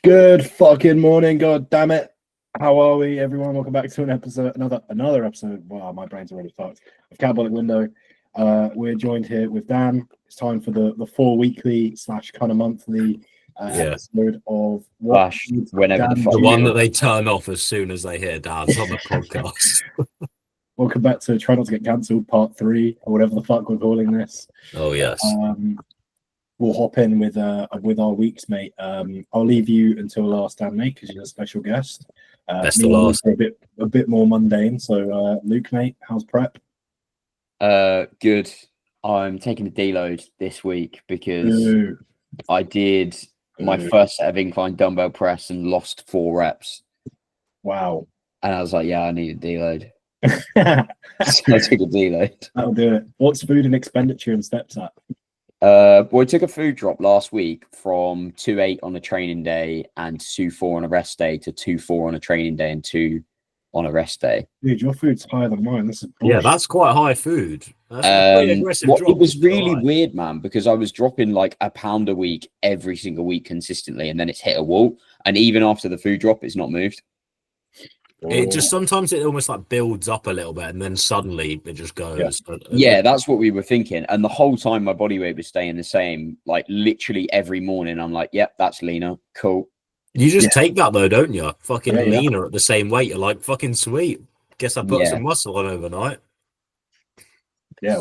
Good fucking morning, god damn it. How are we, everyone? Welcome back to another episode. Wow, my brain's already fucked. Of Cowboy Window. We're joined here with Dan. It's time for the 4 weekly / kind of monthly episode of whenever the one that they turn off as soon as they hear Dad's on the podcast. Welcome back to Try Not to Get Cancelled Part 3, or whatever the fuck we're calling this. Oh yes. We'll hop in with our weeks, mate. I'll leave you until last, Dan, mate, because you're a special guest. Best of last. A bit more mundane. So, Luke, mate, how's prep? Good. I'm taking a deload this week because I did my first set of incline dumbbell press and lost 4 reps. Wow. And I was like, yeah, I need a deload. So I took a deload. That'll do it. What's food and expenditure and steps at? Well, I took a food drop last week from 2.8 on a training day and 2.4 on a rest day to 2.4 on a training day and 2 on a rest day. Dude, your food's higher than mine. This is bullshit. Yeah, that's quite high food. That's a pretty aggressive drop. It was really weird, man, because I was dropping like a pound a week every single week consistently, and then it's hit a wall. And even after the food drop, it's not moved. It just sometimes it almost like builds up a little bit and then suddenly it just goes. Yeah, that's what we were thinking. And the whole time my body weight was staying the same. Like literally every morning, I'm like, yep, that's leaner. Cool. You just take that though, don't you? Fucking leaner at the same weight. You're like, fucking sweet. Guess I put some muscle on overnight. Yeah.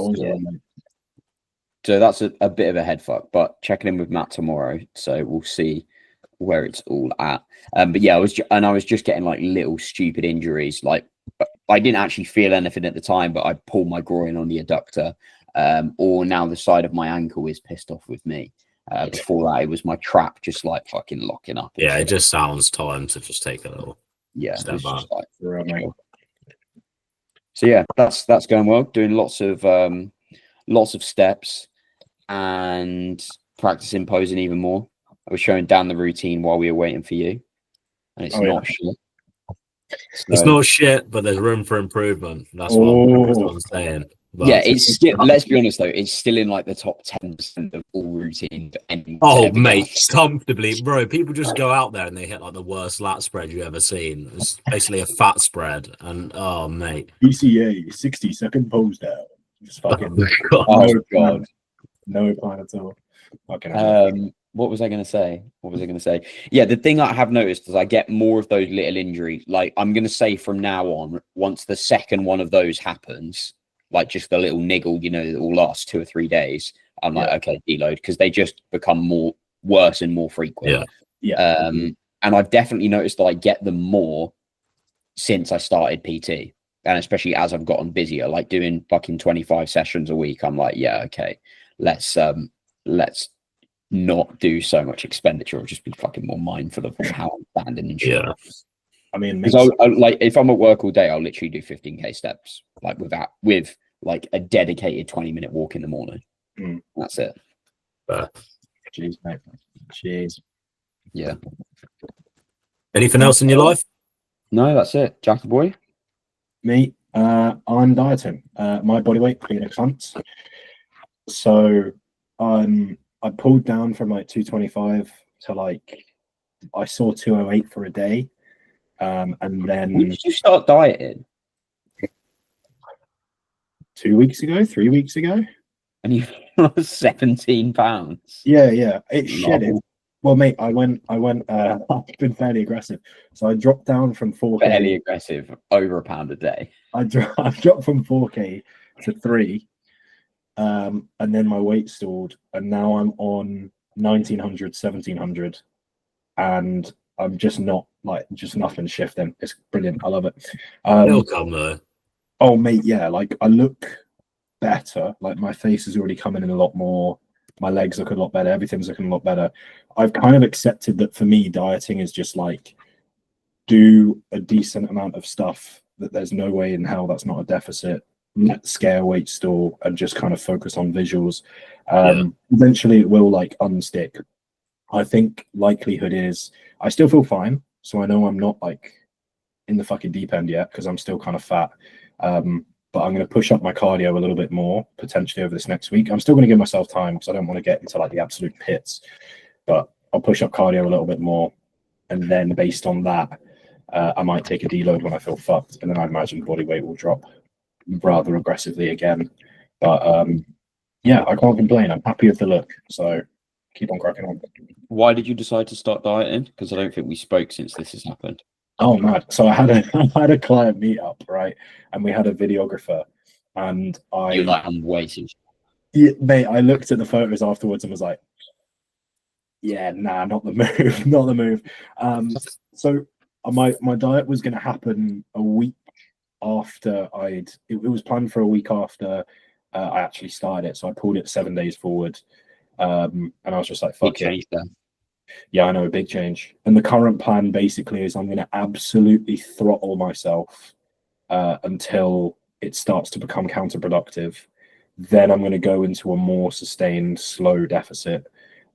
So that's a bit of a head fuck, but checking in with Matt tomorrow. So we'll see where it's all at. But yeah, I was just getting like little stupid injuries. Like I didn't actually feel anything at the time, but I pulled my groin on the adductor, or now the side of my ankle is pissed off with me. Before that, it was my trap just like fucking locking up. Yeah, it just sounds time to just take a little step back. So yeah, that's going well. Doing lots of steps and practicing posing even more. I was showing Dan the routine while we were waiting for you, and it's not shit. So, it's not shit, but there's room for improvement. That's what I'm saying. But yeah, it's still. Let's be honest though, it's still in like the top 10% of all routines. Oh, mate, comfortably, bro. People just go out there and they hit like the worst lat spread you've ever seen. It's basically a fat spread, and oh, mate, BCA 60-second pose down. Just fucking. Oh god, no plan at all. Fucking. What was I going to say? Yeah, the thing I have noticed is I get more of those little injuries. Like I'm going to say from now on, once the second one of those happens, like just the little niggle, that will last 2 or 3 days, I'm like, okay, deload, because they just become worse and more frequent. Yeah. And I've definitely noticed that I get them more since I started PT, and especially as I've gotten busier, like doing fucking 25 sessions a week. I'm like, yeah, okay, let's not do so much expenditure, or just be fucking more mindful of how I'm standing and shit. Yeah. I mean, because like if I'm at work all day, I'll literally do 15k steps, like with like a dedicated 20-minute walk in the morning. That's it. Jeez, mate. Jeez. Yeah. Anything else in your life? No, that's it. Jack boy. Me, I'm dieting. My body weight being a cunt. So I pulled down from like 225 to like I saw 208 for a day. And then when did you start dieting? 2 weeks ago, 3 weeks ago. And you lost 17 pounds. Yeah. It's shit. Well, mate, I went I've been fairly aggressive. So I dropped down from 4K. Fairly aggressive, over a pound a day. I've dropped from 4K to 3. And then my weight stalled, and now I'm on 1900, 1700, and I'm just nothing shifting. It's brilliant. I love it. It'll come though. Oh, mate, yeah. Like I look better. Like my face is already coming in a lot more. My legs look a lot better. Everything's looking a lot better. I've kind of accepted that for me, dieting is just like do a decent amount of stuff that there's no way in hell that's not a deficit. Let scale weight store and just kind of focus on visuals. Eventually it will like unstick. I think likelihood is I still feel fine, so I know I'm not like in the fucking deep end yet because I'm still kind of fat. But I'm going to push up my cardio a little bit more potentially over this next week. I'm still going to give myself time because I don't want to get into like the absolute pits, but I'll push up cardio a little bit more. and then based on that, I might take a deload when I feel fucked, and then I imagine body weight will drop rather aggressively again. But yeah, I can't complain. I'm happy with the look, so keep on cracking on. Why did you decide to start dieting? Because I don't think we spoke since this has happened. Oh man! So I had a client meetup, right, and we had a videographer, and You're like, I'm waiting. Yeah, mate, I looked at the photos afterwards and was like, yeah, nah, not the move, not the move. So my diet was going to happen a week after it was planned for a week after I actually started it. So I pulled it 7 days forward. And I was just like, fuck it. Yeah, I know, a big change. And the current plan basically is I'm going to absolutely throttle myself until it starts to become counterproductive. Then I'm going to go into a more sustained, slow deficit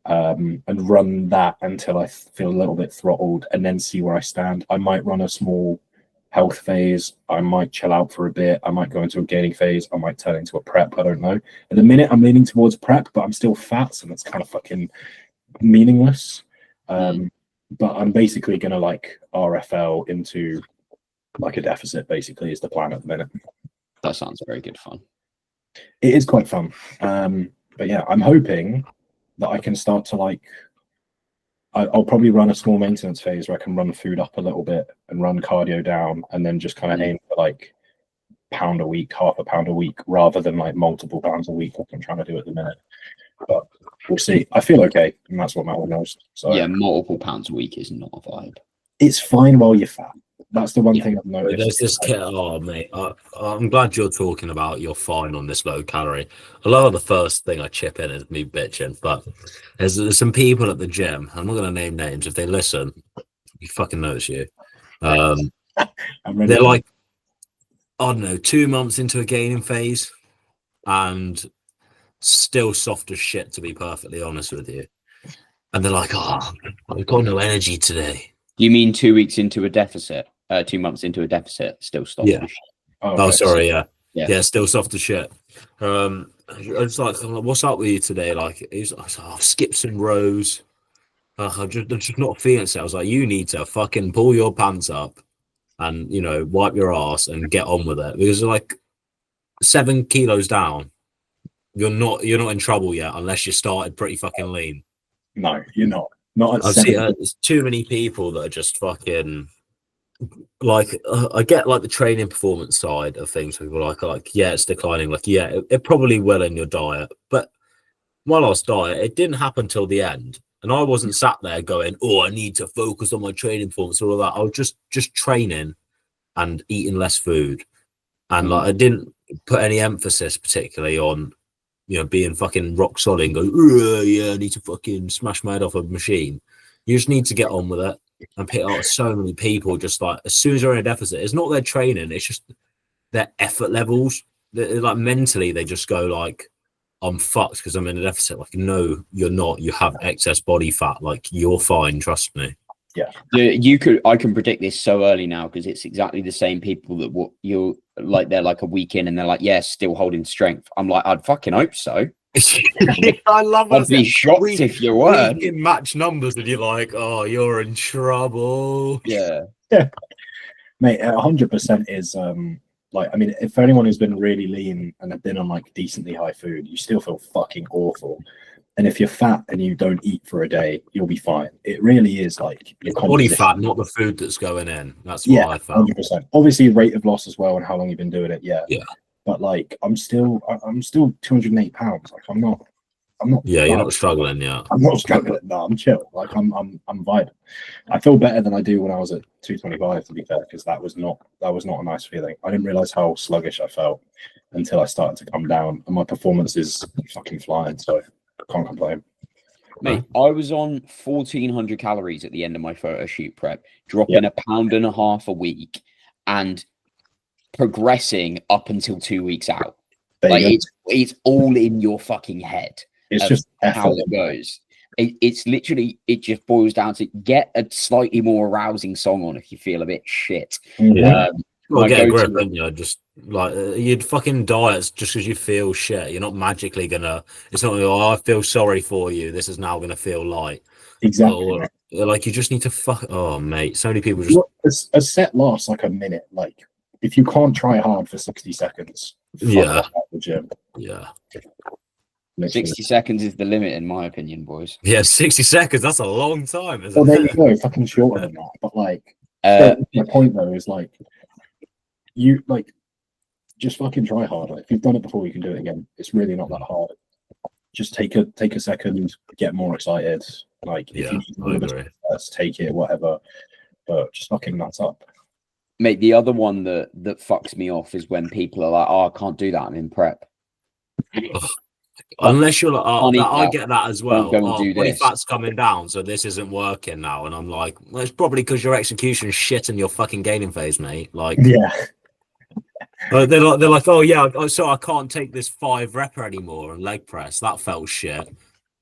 and run that until I feel a little bit throttled, and then see where I stand. I might run a small health phase. I might chill out for a bit. I might go into a gaining phase. I might turn into a prep. I don't know. At the minute, I'm leaning towards prep, but I'm still fat, so that's kind of fucking meaningless. But I'm basically going to like RFL into like a deficit, basically, is the plan at the minute. That sounds very good fun. It is quite fun. But yeah, I'm hoping that I can start to like, I'll probably run a small maintenance phase where I can run food up a little bit and run cardio down, and then just kind of aim for like pound a week, half a pound a week, rather than like multiple pounds a week like I'm trying to do at the minute. But we'll see. I feel okay, and that's what matters most. So yeah, multiple pounds a week is not a vibe. It's fine while you're fat. That's the one thing I've noticed. There's this kid. Oh, mate, I'm glad you're talking about you're fine on this low calorie. A lot of the first thing I chip in is me bitching, but there's some people at the gym. I'm not going to name names. If they listen, you fucking know it's you. They're like, I don't know, 2 months into a gaining phase and still soft as shit, to be perfectly honest with you. And they're like, oh, I've got no energy today. You mean 2 weeks into a deficit? 2 months into a deficit, still soft as shit. Oh, sorry, yeah, still soft as shit. I was like, what's up with you today? Like, he's like, oh, skip some rows. I'm just not feeling it. I was like, you need to fucking pull your pants up and, you know, wipe your ass and get on with it, because like 7 kilos down, you're not in trouble yet unless you started pretty fucking lean. No, you're not. Not at I've seen there's too many people that are just fucking like I get like the training performance side of things. People are like yeah, it's declining. Like yeah, it probably will in your diet, but my last diet, it didn't happen till the end, and I wasn't sat there going, oh, I need to focus on my training performance or all that. I was just training and eating less food, and like I didn't put any emphasis particularly on, you know, being fucking rock solid and go, yeah, I need to fucking smash my head off a machine. You just need to get on with it. And pick out so many people just like, as soon as they're in a deficit, it's not their training, it's just their effort levels. They're like mentally, they just go like, I'm fucked because I'm in a deficit. Like, no, you're not. You have excess body fat. Like, you're fine. Trust me. Yeah. I can predict this so early now because it's exactly the same people that you're like, they're like a week in and they're like, yeah, still holding strength. I'm like, I'd fucking hope so. I love I'd be shocked if you weren't. In match numbers and you're like, oh, you're in trouble. Yeah. Mate, 100% is like, I mean, if anyone who's been really lean and have been on like decently high food, you still feel fucking awful. And if you're fat and you don't eat for a day, you'll be fine. It really is like your body fat, not the food that's going in. That's what I found. 100%. Obviously, rate of loss as well, and how long you've been doing it. Yeah. But like, I'm still 208 pounds. Like, I'm not. Yeah, you're not struggling. Yeah, I'm not struggling. No, I'm chill. Like, I'm vibing. I feel better than I do when I was at 225. To be fair, because that was not a nice feeling. I didn't realize how sluggish I felt until I started to come down, and my performance is fucking flying. So can't complain. Mate, I was on 1,400 calories at the end of my photo shoot prep, dropping 1.5 pounds a week, and progressing up until 2 weeks out. Like it's all in your fucking head. It's just how it goes. It's literally, it just boils down to get a slightly more arousing song on if you feel a bit shit. Well, get a grip, and you just like you'd fucking diets just because you feel shit. You're not magically gonna. It's not. Oh, I feel sorry for you. This is now gonna feel light. Exactly. Like you just need to fuck. Oh, mate, so many people just. Look, a set lasts like a minute. Like if you can't try hard for 60 seconds, fuck off at the gym. Yeah. Literally. 60 seconds is the limit, in my opinion, boys. Yeah, 60 seconds. That's a long time, isn't Well, there it? you go. Fucking shorter than that. But like, the point though is like, you like, just fucking try harder. If you've done it before, you can do it again. It's really not that hard. Just take a second, get more excited. Like if you need a little bit, take it, whatever. But just fucking nuts up. Mate, the other one that fucks me off is when people are like, "Oh, I can't do that. I'm in prep." Unless you're like, I get that as well. Do Body this. fat's coming down, so this isn't working now. And I'm like, well, it's probably because your execution is shit in your fucking gaining phase, mate. Like, yeah. They're like, oh yeah, so I can't take this 5 rep anymore and leg press. That felt shit.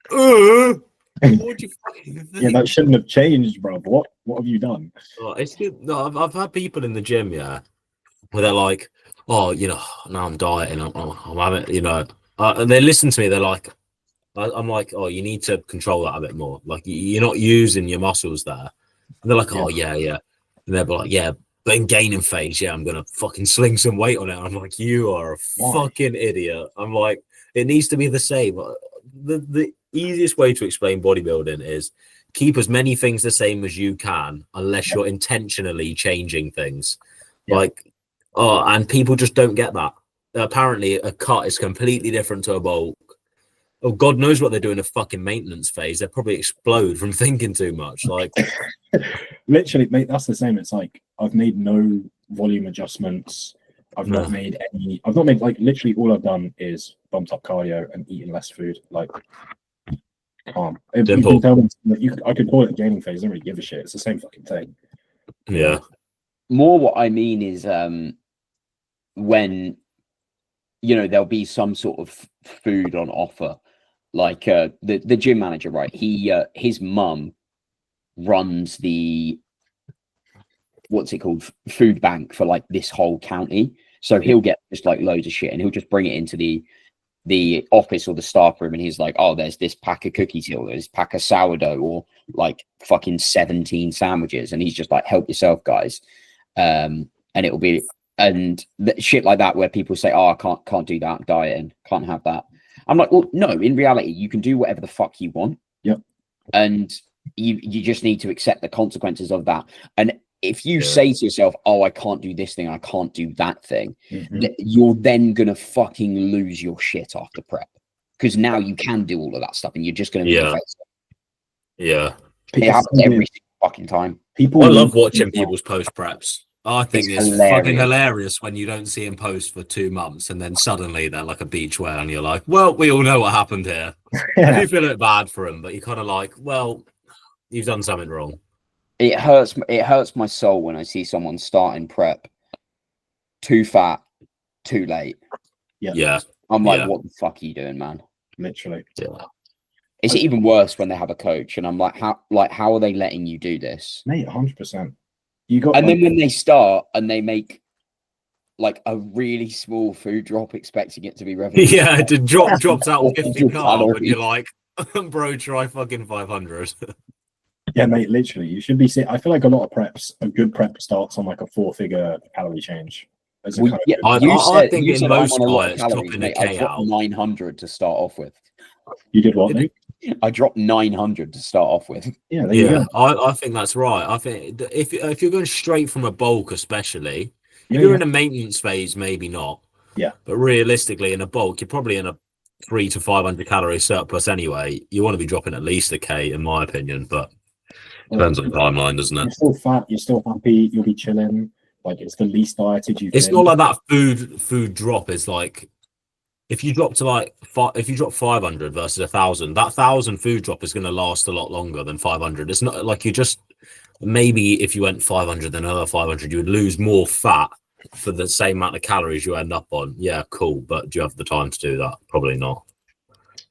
What do you fucking think? Yeah, that shouldn't have changed, bro. What have you done? It's good. No, I've had people in the gym, yeah, where they're like, oh, you know, now I'm dieting, I'm having, you know, and they listen to me. They're like, I'm like, oh, you need to control that a bit more. Like you're not using your muscles there. And they're like, oh yeah. And they're like, yeah. But in gaining phase, yeah, I'm gonna fucking sling some weight on it. I'm like, you are a fucking idiot. I'm like, it needs to be the same. The easiest way to explain bodybuilding is keep as many things the same as you can, unless you're intentionally changing things. Like, and people just don't get that. Apparently, a cut is completely different to a bulk. Oh, God knows what they're doing a fucking maintenance phase. They'll probably explode from thinking too much. Like, literally, mate, that's the same. It's like I've made no volume adjustments. I've not made like literally all I've done is bumped up cardio and eaten less food. Like, calm. You can tell them I could call it a gaining phase. I don't really give a shit. It's the same fucking thing. Yeah. More what I mean is when there'll be some sort of food on offer. Like the gym manager, right? His mum runs the what's it called, food bank for like this whole county. So he'll get just like loads of shit and he'll just bring it into the office or the staff room, and he's like, oh, there's this pack of cookies here, there's this pack of sourdough, or like fucking 17 sandwiches, and he's just like, help yourself, guys. And it'll be shit like that where people say, oh, I can't do that, dieting, can't have that. I'm like, well, no, in reality, you can do whatever the fuck you want. Yep. And you just need to accept the consequences of that. And if you say to yourself, oh, I can't do this thing, I can't do that thing, you're then going to fucking lose your shit after prep. Because now you can do all of that stuff and you're just going to face it. Yeah. It happens every fucking time. I love watching people's post preps. I think it's fucking hilarious when you don't see him post for 2 months and then suddenly they're like a beach whale and you're like, well, we all know what happened here. I do feel a bit bad for him, but you're kind of like, well, you've done something wrong. It hurts my soul when I see someone starting prep too fat, too late. Yeah. I'm like, what the fuck are you doing, man? Literally. Yeah. It's even worse when they have a coach, and I'm like, how are they letting you do this? Mate, 100%. Then when they start and they make like a really small food drop, expecting it to be revolutionary. Yeah, it drops out 50 carbs, and you're like, bro, try fucking 500. Yeah, mate, literally. You should be seeing. I feel like a lot of preps, a good prep starts on like a 4-figure calorie change. I think in most diets, dropping a K out. 900 to start off with. You did what, Nick? I dropped 900 to start off with. Yeah, I think that's right. I think if you're going straight from a bulk, especially if you're in a maintenance phase, maybe not. Yeah. But realistically, in a bulk, you're probably in a 300 to 500 calorie surplus anyway. You want to be dropping at least a K, in my opinion. But depends on the timeline, doesn't it? You're still fat. You're still happy. You'll be chilling. Like it's the least dieted you've been. It's not like that food drop is like. If you drop 500 versus 1,000, that 1,000 food drop is going to last a lot longer than 500. It's not like you just maybe if you went 500 then another 500, you would lose more fat for the same amount of calories you end up on. Yeah, cool, but do you have the time to do that? Probably not.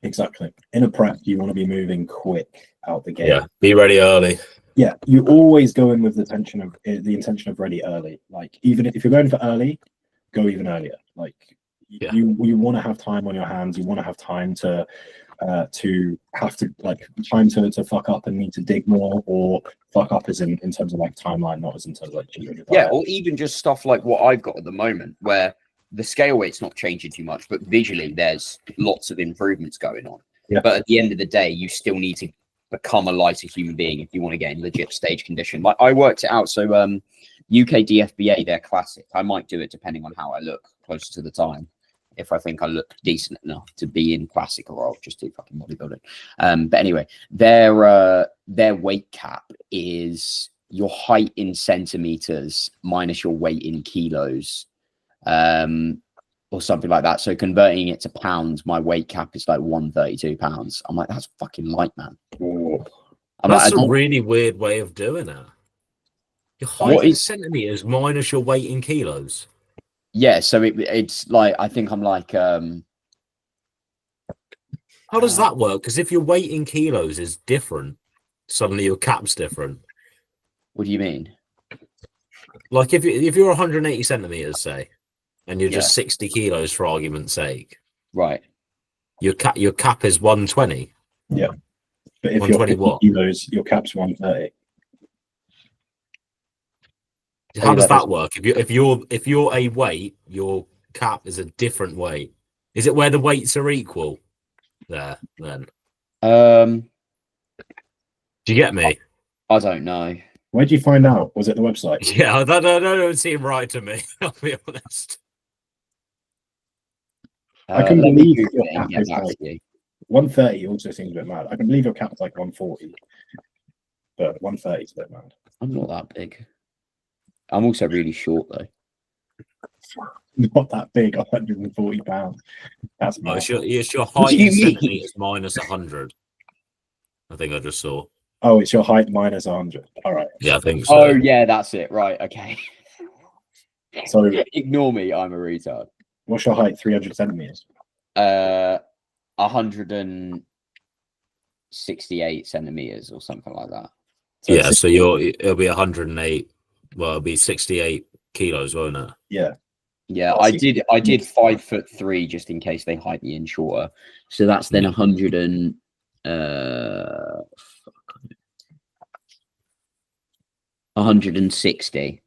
Exactly. In a prep, you want to be moving quick out the gate. Yeah, be ready early. Yeah, you always go in with the intention of ready early. Like even if you're going for early, go even earlier. Like. You want to have time on your hands. You want to have time to to have to like time to fuck up and need to dig more, or fuck up as in terms of like timeline, not as in terms of like Yeah, or even just stuff like what I've got at the moment, where the scale weight's not changing too much, but visually there's lots of improvements going on. Yeah. But at the end of the day, you still need to become a lighter human being if you want to get in legit stage condition. Like I worked it out. So UK DFBA, they're classic. I might do it depending on how I look closer to the time. If I think I look decent enough to be in classic, or I'll just do fucking bodybuilding. But anyway, their weight cap is your height in centimeters minus your weight in kilos, or something like that. So converting it to pounds, my weight cap is like 132 pounds. I'm like, that's fucking light, man. That's a really weird way of doing it. Your height in centimeters minus your weight in kilos. Yeah, so it's like, I think I'm like how does that work? Because if your weight in kilos is different, suddenly your cap's different. What do you mean? Like if you're 180 centimeters, say, and you're just 60 kilos for argument's sake, right? Your cap is 120. Yeah, but if you're 50 kilos, your cap's 130. How does that work? If you're a weight, your cap is a different weight. Is it where the weights are equal? There, then. Do you get me? I don't know. Where did you find out? Was it the website? Yeah, that don't seem right to me. I'll be honest. I can believe your cap is like 130. Also seems a bit mad. I can believe your cap is like 140, but 130 is a bit mad. I'm not that big. I'm also really short though. Not that big. 140 pounds. That's it's your height in centimeters minus 100. I think I just saw. Oh, it's your height minus 100. All right. Yeah, I think so. Oh yeah, that's it. Right. Okay. So ignore me. I'm a retard. What's your height? 300 centimeters. 168 centimeters or something like that. So yeah, so it'll be 108. Well, it'll be 68 kilos, won't it? Yeah. Yeah, I did 5'3" just in case they height me in shorter. So that's then 160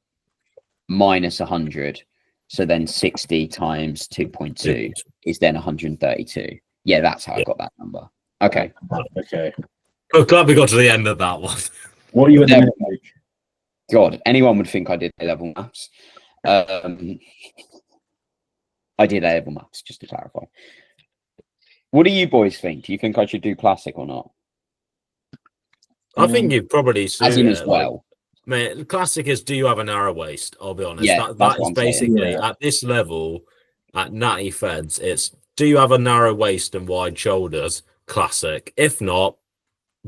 minus 100. So then 60 times 2.2 is then 132. Yeah, that's how I got that number. Okay. Okay. I'm glad we got to the end of that one. What are you at the minute, like? God, anyone would think I did A-level maths. I did A-level maths, just to clarify. What do you boys think? Do you think I should do classic or not? I think you probably should. As in as well. Man, classic is, do you have a narrow waist? I'll be honest. Yeah, that is basically at this level, at natty feds, it's do you have a narrow waist and wide shoulders? Classic. If not,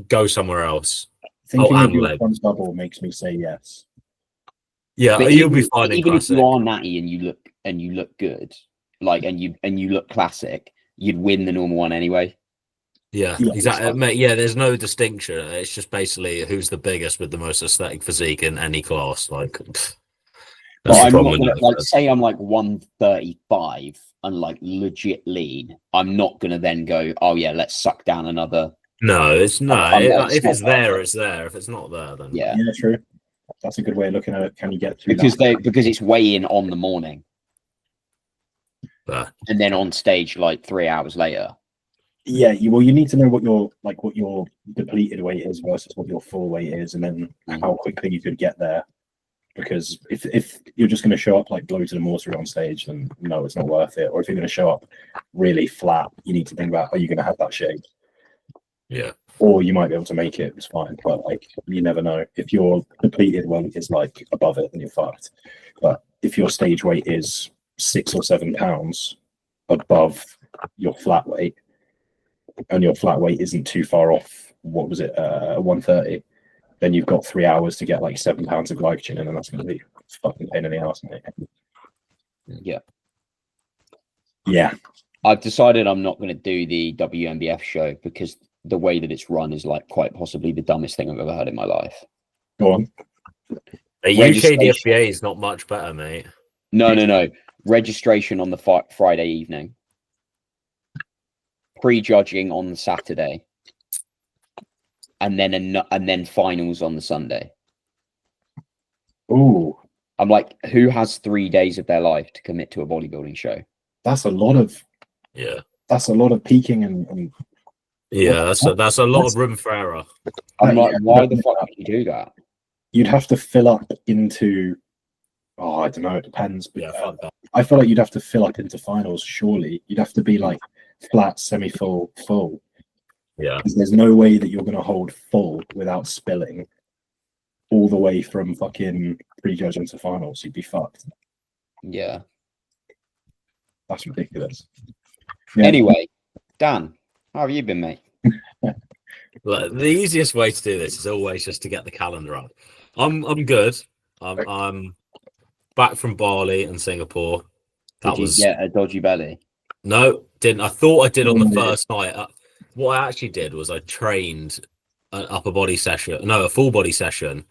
go somewhere else. Thinking of your front double makes me say yes. Yeah, but you'll be fine in classic. If you are natty and you look good, like and you look classic, you'd win the normal one anyway. Yeah, exactly. Mate, yeah, there's no distinction. It's just basically who's the biggest with the most aesthetic physique in any class. Like, I'm not gonna, like, say I'm like 135 and like legit lean. I'm not gonna then go, oh yeah, let's suck down another. No, it's no. If it's there, it's there. If it's not there, then yeah, true. That's a good way of looking at it. Can you get through because it's weigh-in on the morning, and then on stage like 3 hours later. Yeah, you need to know what your depleted weight is versus what your full weight is, and then how quickly you could get there. Because if you're just going to show up like blow to the mortar on stage, then no, it's not worth it. Or if you're going to show up really flat, you need to think about, are you going to have that shape? Yeah. Or you might be able to make it. It's fine, but like you never know. If your depleted weight is like above it, then you're fucked. But if your stage weight is 6 or 7 pounds above your flat weight, and your flat weight isn't too far off, what was it, 130, then you've got 3 hours to get like 7 pounds of glycogen, and then that's going to be fucking pain in the ass, mate. Yeah. Yeah. I've decided I'm not going to do the WNBF show because the way that it's run is like quite possibly the dumbest thing I've ever heard in my life. Go on. A UK DFBA is not much better, mate. No. Registration on the Friday evening. prejudging on the Saturday, and then finals on the Sunday. Ooh, I'm like, who has 3 days of their life to commit to a bodybuilding show? that's a lot of peaking and yeah. That's a lot of room for error. I'm like, yeah, why the fuck would you do that? you'd have to fill up into. Oh, I don't know. It depends. But Yeah, fuck that. I feel like you'd have to fill up into finals. Surely you'd have to be like flat, semi-full, full. Yeah, Because there's no way that you're going to hold full without spilling all the way from fucking prejudging to finals. You'd be fucked. Yeah. That's ridiculous. Yeah. Anyway, Dan, how have you been, mate? Look, the easiest way to do this is always just to get the calendar up. I'm good. I'm back from Bali and Singapore. Did you get a dodgy belly? No, didn't. I thought I did on the first night. What I actually did was I trained an upper body session, no, a full body session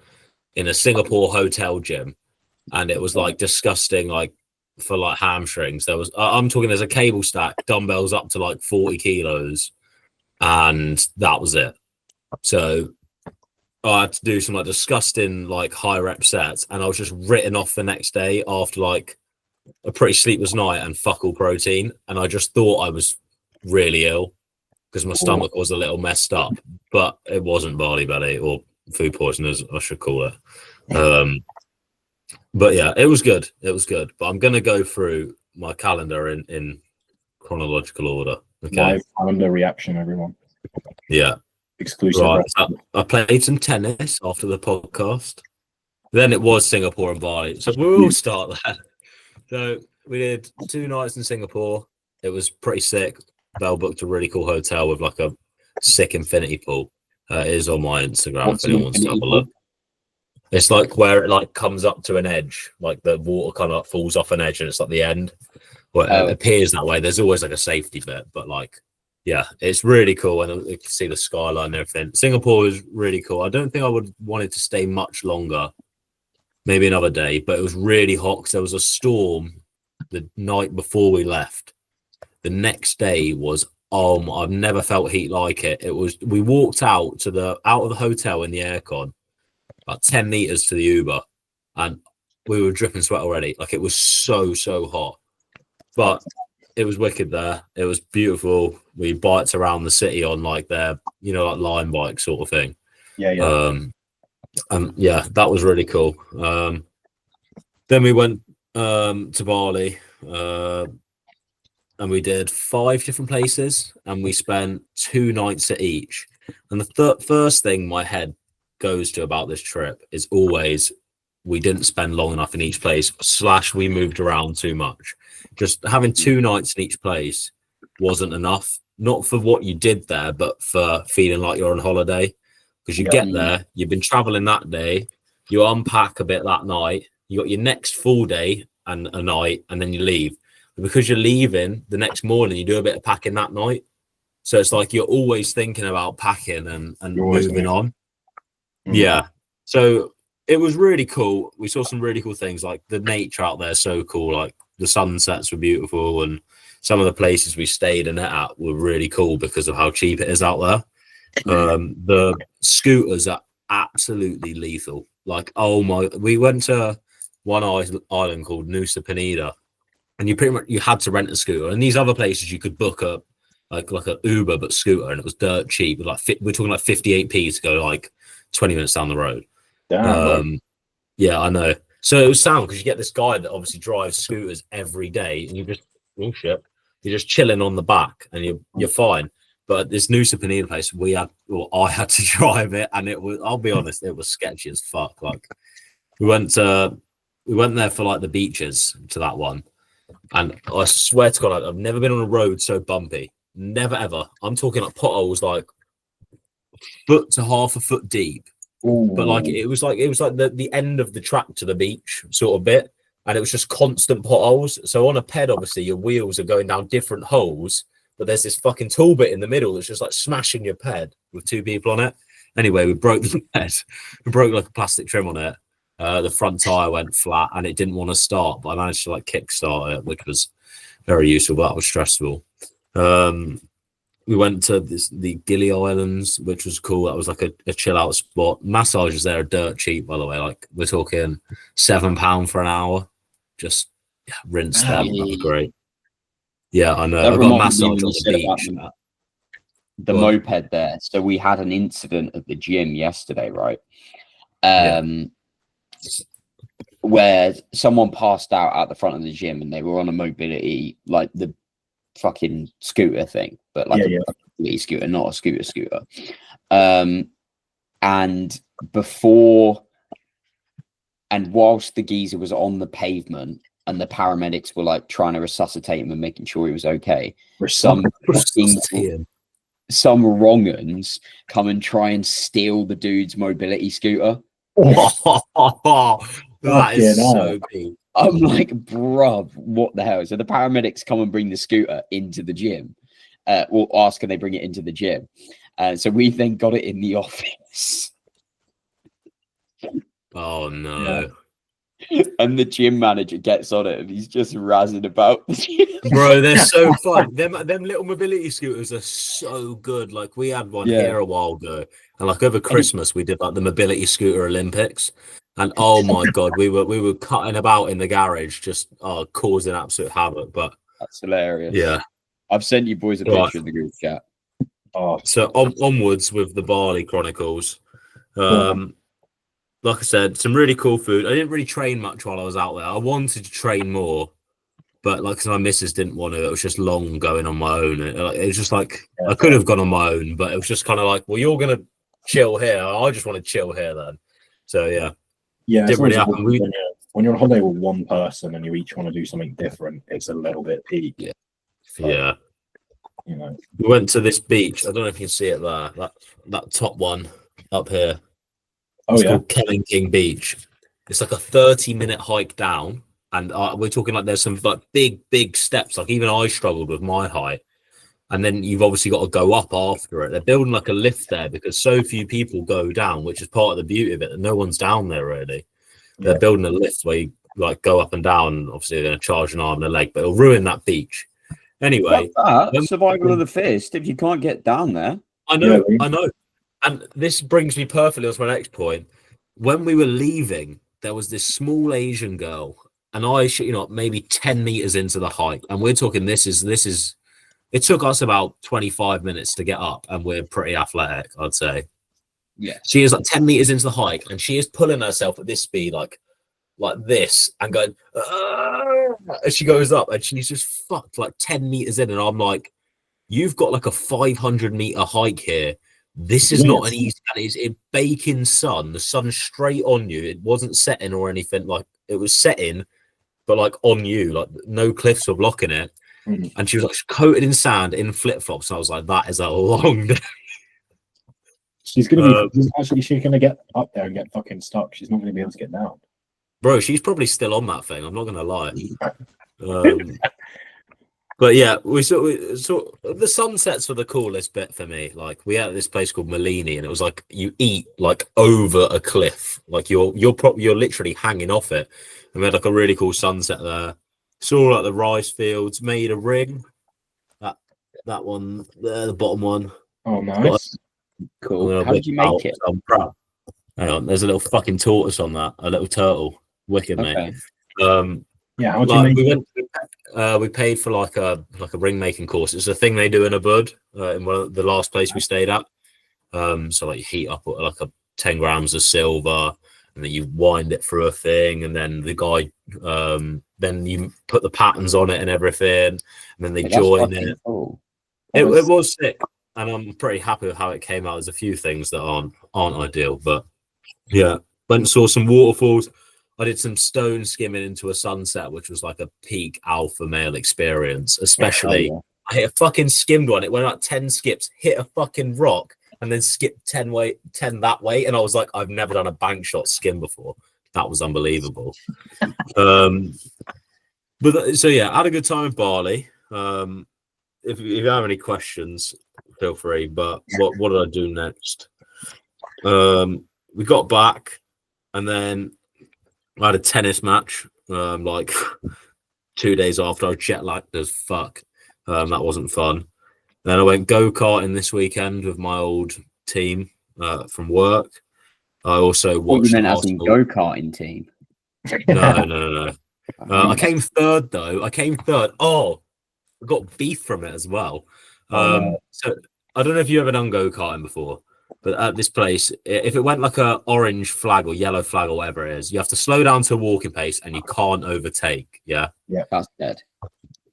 in a Singapore hotel gym, and it was like disgusting, like for like hamstrings. There was, I'm talking, there's a cable stack, dumbbells up to like 40 kilos, and that was it. So I had to do some like disgusting like high rep sets, and I was just written off the next day after like a pretty sleepless night and fuck all protein, and I just thought I was really ill because my stomach was a little messed up, but it wasn't Bali belly or food poisoning, as I should call it. But yeah, it was good. It was good. But I'm gonna go through my calendar in chronological order. Okay. Live calendar reaction, everyone. Yeah. Exclusive. Right. So I played some tennis after the podcast. Then it was Singapore and Bali. So we'll start there. So we did 2 nights in Singapore. It was pretty sick. Belle booked a really cool hotel with like a sick infinity pool. It is on my Instagram if anyone wants to have a look. It's like where it like comes up to an edge, like the water kind of falls off an edge, and it's like the end. Well, it appears that way. There's always like a safety bit, but like, yeah, it's really cool, and you can see the skyline and everything. Singapore is really cool. I don't think I would wanted to stay much longer, maybe another day, but it was really hot because there was a storm the night before we left. The next day was I've never felt heat like it. It was, we walked out of the hotel in the aircon, about 10 meters to the Uber, and we were dripping sweat already. Like it was so hot, but it was wicked there. It was beautiful. We biked around the city on like their, like line bike sort of thing. Yeah. Yeah, that was really cool. Then we went to Bali, and we did 5 different places, and we spent 2 nights at each. And the first thing my head goes to about this trip is always we didn't spend long enough in each place, / we moved around too much. Just having 2 nights in each place wasn't enough, not for what you did there, but for feeling like you're on holiday. Because you get there, you've been traveling that day, you unpack a bit that night, you got your next full day and a night, and then you leave. But because you're leaving the next morning, you do a bit of packing that night. So it's like you're always thinking about packing and moving on. Yeah. So it was really cool. We saw some really cool things, like the nature out there is so cool. Like the sunsets were beautiful, and some of the places we stayed in at were really cool because of how cheap it is out there. The scooters are absolutely lethal. Like, we went to one island called Nusa Penida, and you had to rent a scooter. And these other places you could book a like an Uber but scooter, and it was dirt cheap. Like we're talking like 58p to go like 20 minutes down the road. Damn, yeah, I know. So it was sound because you get this guy that obviously drives scooters every day, and you're just chilling on the back, and you're fine. But this Nusa Penida place, I had to drive it, and it was, I'll be honest, it was sketchy as fuck. Like we went there for like the beaches to that one, and I swear to God, I've never been on a road so bumpy. Never ever. I'm talking like potholes like foot to half a foot deep. Ooh. But like it was like the end of the track to the beach sort of bit, and it was just constant potholes. So on a ped, obviously your wheels are going down different holes, but there's this fucking tool bit in the middle that's just like smashing your ped with 2 people on it. Anyway, we broke the ped. We broke like a plastic trim on it. The front tire went flat and it didn't want to start, but I managed to like kickstart it, which was very useful, but that was stressful. we went to the Gili Islands, which was cool. That was like a chill out spot. Massages there are dirt cheap, by the way. Like we're talking £7 for an hour. Just rinse them. That'd be great. Yeah, I know. That I got a reminds me massage when on you the said about beach. the Go on. moped there. So we had an incident at the gym yesterday, right? Yeah. Where someone passed out at the front of the gym and they were on a mobility, like the fucking scooter thing, but like a mobility scooter, not a scooter. And whilst the geezer was on the pavement and the paramedics were like trying to resuscitate him and making sure he was okay, some wrong-uns come and try and steal the dude's mobility scooter. That is so deep. I'm like, bruv, what the hell? So the paramedics come and bring the scooter into the gym. Or ask, can they bring it into the gym? So we then got it in the office. Oh no. And the gym manager gets on it and he's just razzing about. Bro, they're so fun. Them little mobility scooters are so good. Like we had one here a while ago, and like over Christmas we did like the mobility scooter Olympics, and oh my god, we were cutting about in the garage, just causing absolute havoc. But that's hilarious. Yeah, I've sent you boys a picture in the group chat. So onwards with the Barley Chronicles. Like I said, some really cool food. I didn't really train much while I was out there. I wanted to train more, but like my missus didn't want to. It was just long going on my own. It was just like I could have gone on my own, but it was just kind of like, well, you're gonna chill here. I just want to chill here then. So yeah, didn't really happen. When you're on holiday with one person and you each want to do something different, it's a little bit peak. Yeah. You know, we went to this beach. I don't know if you can see it there. That top one up here. It's called Kellington Beach. It's like a 30-minute hike down, and we're talking like there's some like big steps. Like even I struggled with my height, and then you've obviously got to go up after it. They're building like a lift there because so few people go down, which is part of the beauty of it. And no one's down there really. They're building a lift where you like go up and down. Obviously, they're going to charge an arm and a leg, but it'll ruin that beach. Anyway, survival of the fittest. If you can't get down there, I know. And this brings me perfectly to my next point. When we were leaving, there was this small Asian girl, and I, maybe 10 meters into the hike, and we're talking. This is. It took us about 25 minutes to get up, and we're pretty athletic, I'd say. Yeah. She is like 10 meters into the hike, and she is pulling herself at this speed, like this, and going. As she goes up, and she's just fucked like 10 meters in, and I'm like, you've got like a 500-meter hike here. This is not an easy, and it's in baking sun. The sun's straight on you. It wasn't setting or anything. Like it was setting, but like on you, like no cliffs were blocking it. And she was like coated in sand in flip flops. I was like, that is a long day. She's gonna be she's gonna get up there and get fucking stuck. She's not gonna be able to get down. Bro, she's probably still on that thing. I'm not gonna lie. But yeah, we saw the sunsets were the coolest bit for me. Like we had this place called Malini, and it was like you eat like over a cliff, like you're literally hanging off it. And we had like a really cool sunset there. Saw like the rice fields, made a ring. That one there, the bottom one. Oh, nice. Cool. How did you make it? I'm proud. Hang on, there's a little fucking tortoise on that, a little turtle. Wicked, mate. Yeah, how do you make we paid for like a ring making course. It's a thing they do in a bud in the last place we stayed at. So like you heat up like 10 grams of silver, and then you wind it through a thing, and then the guy then you put the patterns on it and everything, and then they join it. Cool. It was sick, and I'm pretty happy with how it came out. There's a few things that aren't ideal, but yeah, went and saw some waterfalls. I did some stone skimming into a sunset, which was like a peak alpha male experience. Especially, I hit a fucking skimmed one. It went like 10 skips, hit a fucking rock, and then skipped 10 that way. And I was like, I've never done a bank shot skim before. That was unbelievable. But so yeah, I had a good time in Bali. If you have any questions, feel free. But what did I do next? We got back, and then I had a tennis match like 2 days after. I was jet lagged as fuck. That wasn't fun. Then I went go-karting this weekend with my old team from work. I also What you watched meant as in Arsenal. go-karting team? No. I came third though. I came third. Oh, I got beef from it as well. No. So I don't know if you ever done go-karting before, but at this place, if it went like a orange flag or yellow flag or whatever it is, you have to slow down to a walking pace and you can't overtake. Yeah. That's dead.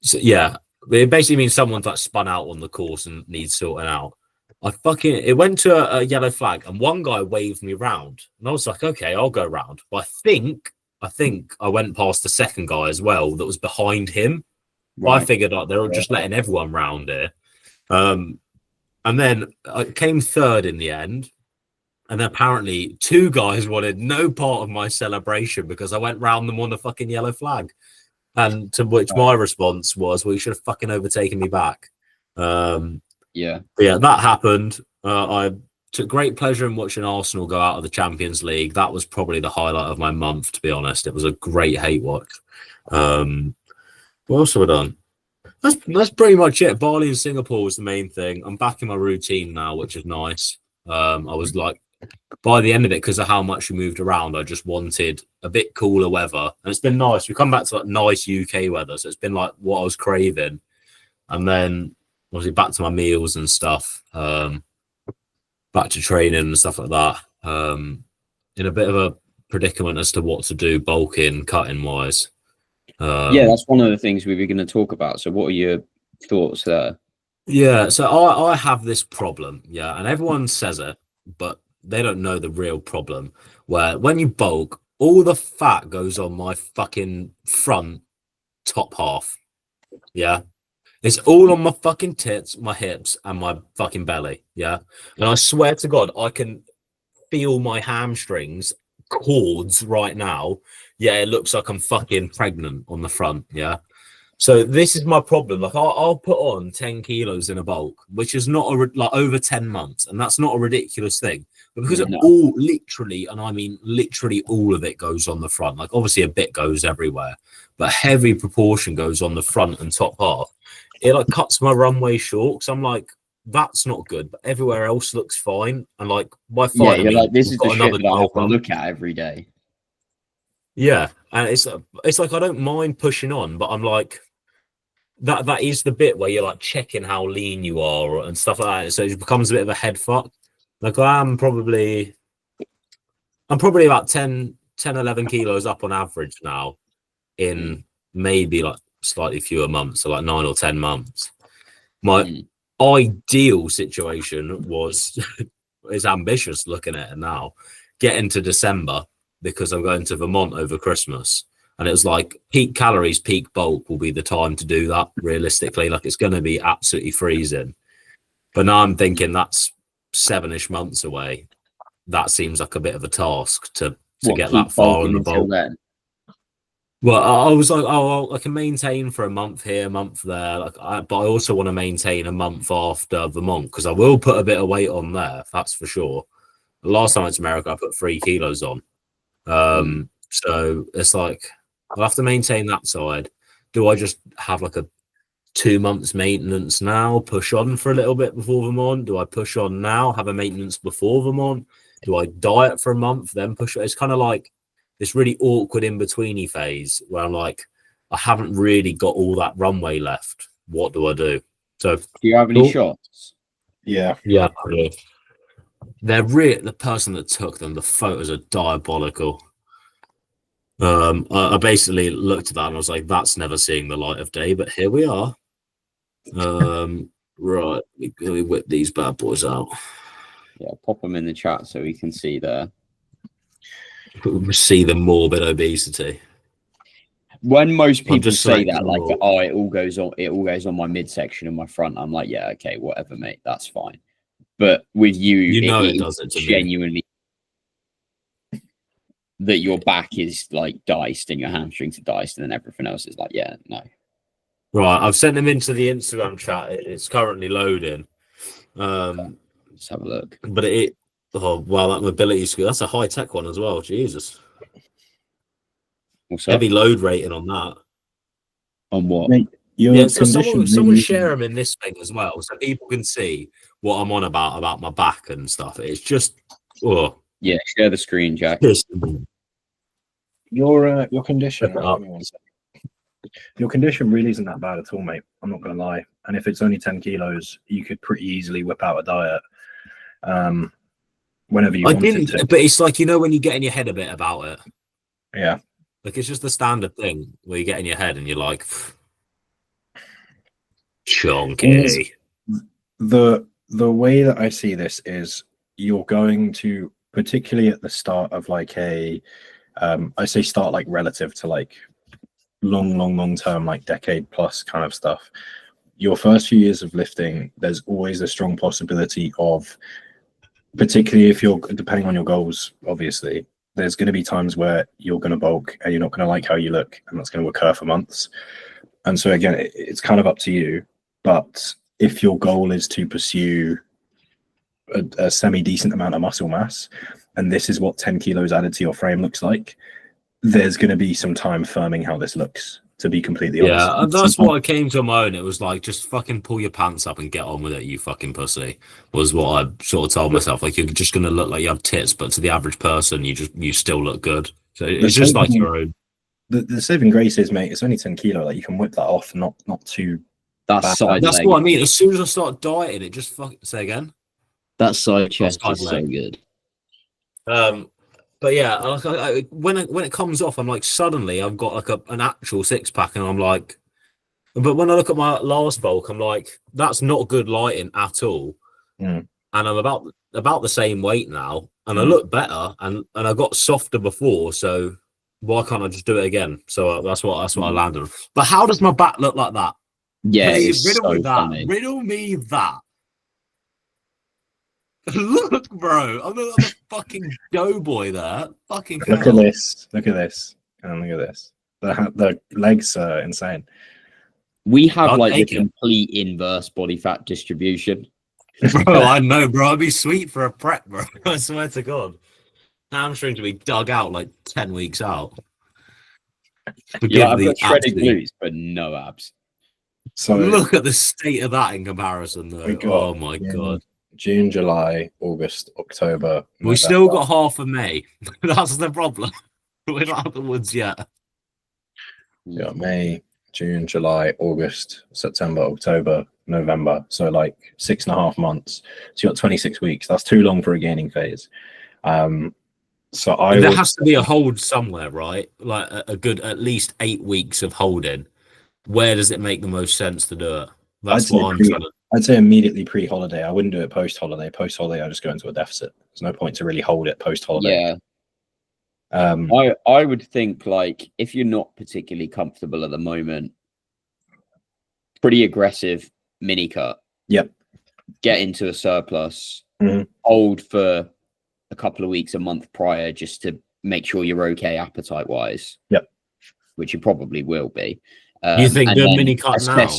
So yeah, it basically means someone's like spun out on the course and needs sorting out. It went to a yellow flag and one guy waved me round and I was like, okay, I'll go round. But I think I went past the second guy as well that was behind him. Right. I figured like they're just letting everyone round here. And then I came third in the end. And apparently 2 guys wanted no part of my celebration because I went round them on the fucking yellow flag. And to which my response was, well, you should have fucking overtaken me back. Yeah, that happened. I took great pleasure in watching Arsenal go out of the Champions League. That was probably the highlight of my month, to be honest. It was a great hate watch. What else have I done? That's pretty much it. Bali and Singapore was the main thing. I'm back in my routine now, which is nice. I was like, by the end of it, because of how much we moved around, I just wanted a bit cooler weather. And it's been nice. We come back to like nice UK weather. So it's been like what I was craving. And then obviously back to my meals and stuff. Back to training and stuff like that. In a bit of a predicament as to what to do bulking, cutting wise. Yeah, that's one of the things we were going to talk about. So what are your thoughts there? Yeah, so I have this problem, yeah, and everyone says it, but they don't know the real problem, where when you bulk, all the fat goes on my fucking front top half, yeah? It's all on my fucking tits, my hips, and my fucking belly, yeah? And I swear to God, I can feel my hamstrings cords right now. Yeah, it looks like I'm fucking pregnant on the front, yeah? So this is my problem. Like I'll put on 10 kilos in a bulk, which is not like over 10 months, and that's not a ridiculous thing. But because it all literally, and I mean literally all of it goes on the front. Like obviously a bit goes everywhere, but a heavy proportion goes on the front and top half. It like cuts my runway short. Cause I'm like, that's not good, but everywhere else looks fine. And like by fine, I mean, like this is the shit that I have to months. look at every day. Yeah, and it's like I don't mind pushing on, but I'm like that is the bit where you're like checking how lean you are and stuff like that. So it becomes a bit of a head fuck. Like I'm probably about 10, 11 kilos up on average now in maybe like slightly fewer months, so like 9 or 10 months. My ideal situation was is ambitious looking at it now, getting to December because I'm going to Vermont over Christmas. And it was like peak calories, peak bulk will be the time to do that realistically. Like it's going to be absolutely freezing. But now I'm thinking that's 7-ish months away. That seems like a bit of a task to get that far on the bulk. Then? Well, I was like, oh, I can maintain for a month here, a month there. But I also want to maintain a month after Vermont because I will put a bit of weight on there. That's for sure. The last time I went to America, I put 3 kilos on. So it's like, I'll have to maintain that side. Do I just have like a 2 months maintenance now, push on for a little bit before Vermont? Do I push on now, have a maintenance before Vermont? Do I diet for a month, then push on? It's kind of like this really awkward in-betweeny phase where I'm like, I haven't really got all that runway left. What do I do? So do you have any shots? Yeah. They're the person that took them, the photos are diabolical. I basically looked at that and I was like, that's never seeing the light of day, but here we are. Right, let me whip these bad boys out. Yeah, pop them in the chat so we can see there. See the morbid obesity. When most people say that, like, all. it all goes on my midsection and my front, I'm like, yeah, okay, whatever, mate, that's fine. But with you know it does it genuinely that your back is like diced and your hamstrings are diced, and then everything else is like, yeah, no. Right, I've sent them into the Instagram chat. It's currently loading. Let's have a look. But that mobility scale, that's a high tech one as well. Jesus. What's heavy load rating on that. On what? Your Yeah, so condition someone really share isn't- them in this thing as well, so people can see what I'm on about my back and stuff. It's just, oh, Yeah, share the screen, Jack. piss. your condition. Look it up. Give me 1 second. Your condition really isn't that bad at all, mate. I'm not gonna lie. And if it's only 10 kilos, you could pretty easily whip out a diet whenever you I wanted didn't, to. but it's like, you know, when you get in your head a bit about it, Yeah. like it's just the standard thing where you get in your head and you're like, chunky. The way that I see this is you're going to, particularly at the start of like a I say start like relative to like long term, like decade plus kind of stuff. Your first few years of lifting, there's always a strong possibility of, particularly if you're depending on your goals, obviously, there's going to be times where you're going to bulk and you're not going to like how you look, and that's going to occur for months. And so again, it's kind of up to you. But if your goal is to pursue a semi-decent amount of muscle mass, and this is what 10 kilos added to your frame looks like, there's going to be some time firming how this looks, to be completely honest. Yeah, and that's what I came to my own. It was like, just fucking pull your pants up and get on with it, you fucking pussy, was what I sort of told myself. Like, you're just going to look like you have tits, but to the average person, you still look good. So it's just like your own. The saving grace is, mate, it's only 10 kilo. Like, you can whip that off, not too. That's side That's leg. what I mean. As soon as I start dieting, it just fucking say again. That side chest side is so leg. good. But yeah, like when it comes off, I'm like, suddenly I've got like an actual six pack, and I'm like, but when I look at my last bulk, I'm like, that's not good lighting at all. Mm. And I'm about the same weight now, and I look better, and I got softer before, so why can't I just do it again? So that's what I landed on. But how does my back look like that? Yeah, Hey, it's riddle me so that. funny. Riddle me that. Look, bro, I'm a fucking doughboy there. Fucking Look hell. at this. Look at this. And look at this. The legs are insane. We have I'll like the take it. complete inverse body fat distribution. Bro, I know, bro. I'd be sweet for a prep, bro. I swear to God. Hamstring to be dug out like 10 weeks out. Yeah, I've got shredded absolute- glutes, but no abs. So Look at the state of that in comparison, we though. got Oh my God. June, July, August, October. We still got half of May. That's the problem. We're not out of the woods yet. You got May, June, July, August, September, October, November. So like 6.5 months. So you got 26 weeks. That's too long for a gaining phase. So There has to be a hold somewhere, right? Like a good at least 8 weeks of holding. Where does it make the most sense to do it? That's what I'm trying to. I'd say immediately pre-holiday. I wouldn't do it post-holiday. Post-holiday, I just go into a deficit. There's no point to really hold it post-holiday. Yeah. I would think, like, if you're not particularly comfortable at the moment, pretty aggressive mini cut. Yep. Get into a surplus. Mhm. Hold for a couple of weeks, a month prior, just to make sure you're okay appetite wise. Yep. Which you probably will be. You think and the then mini cut now?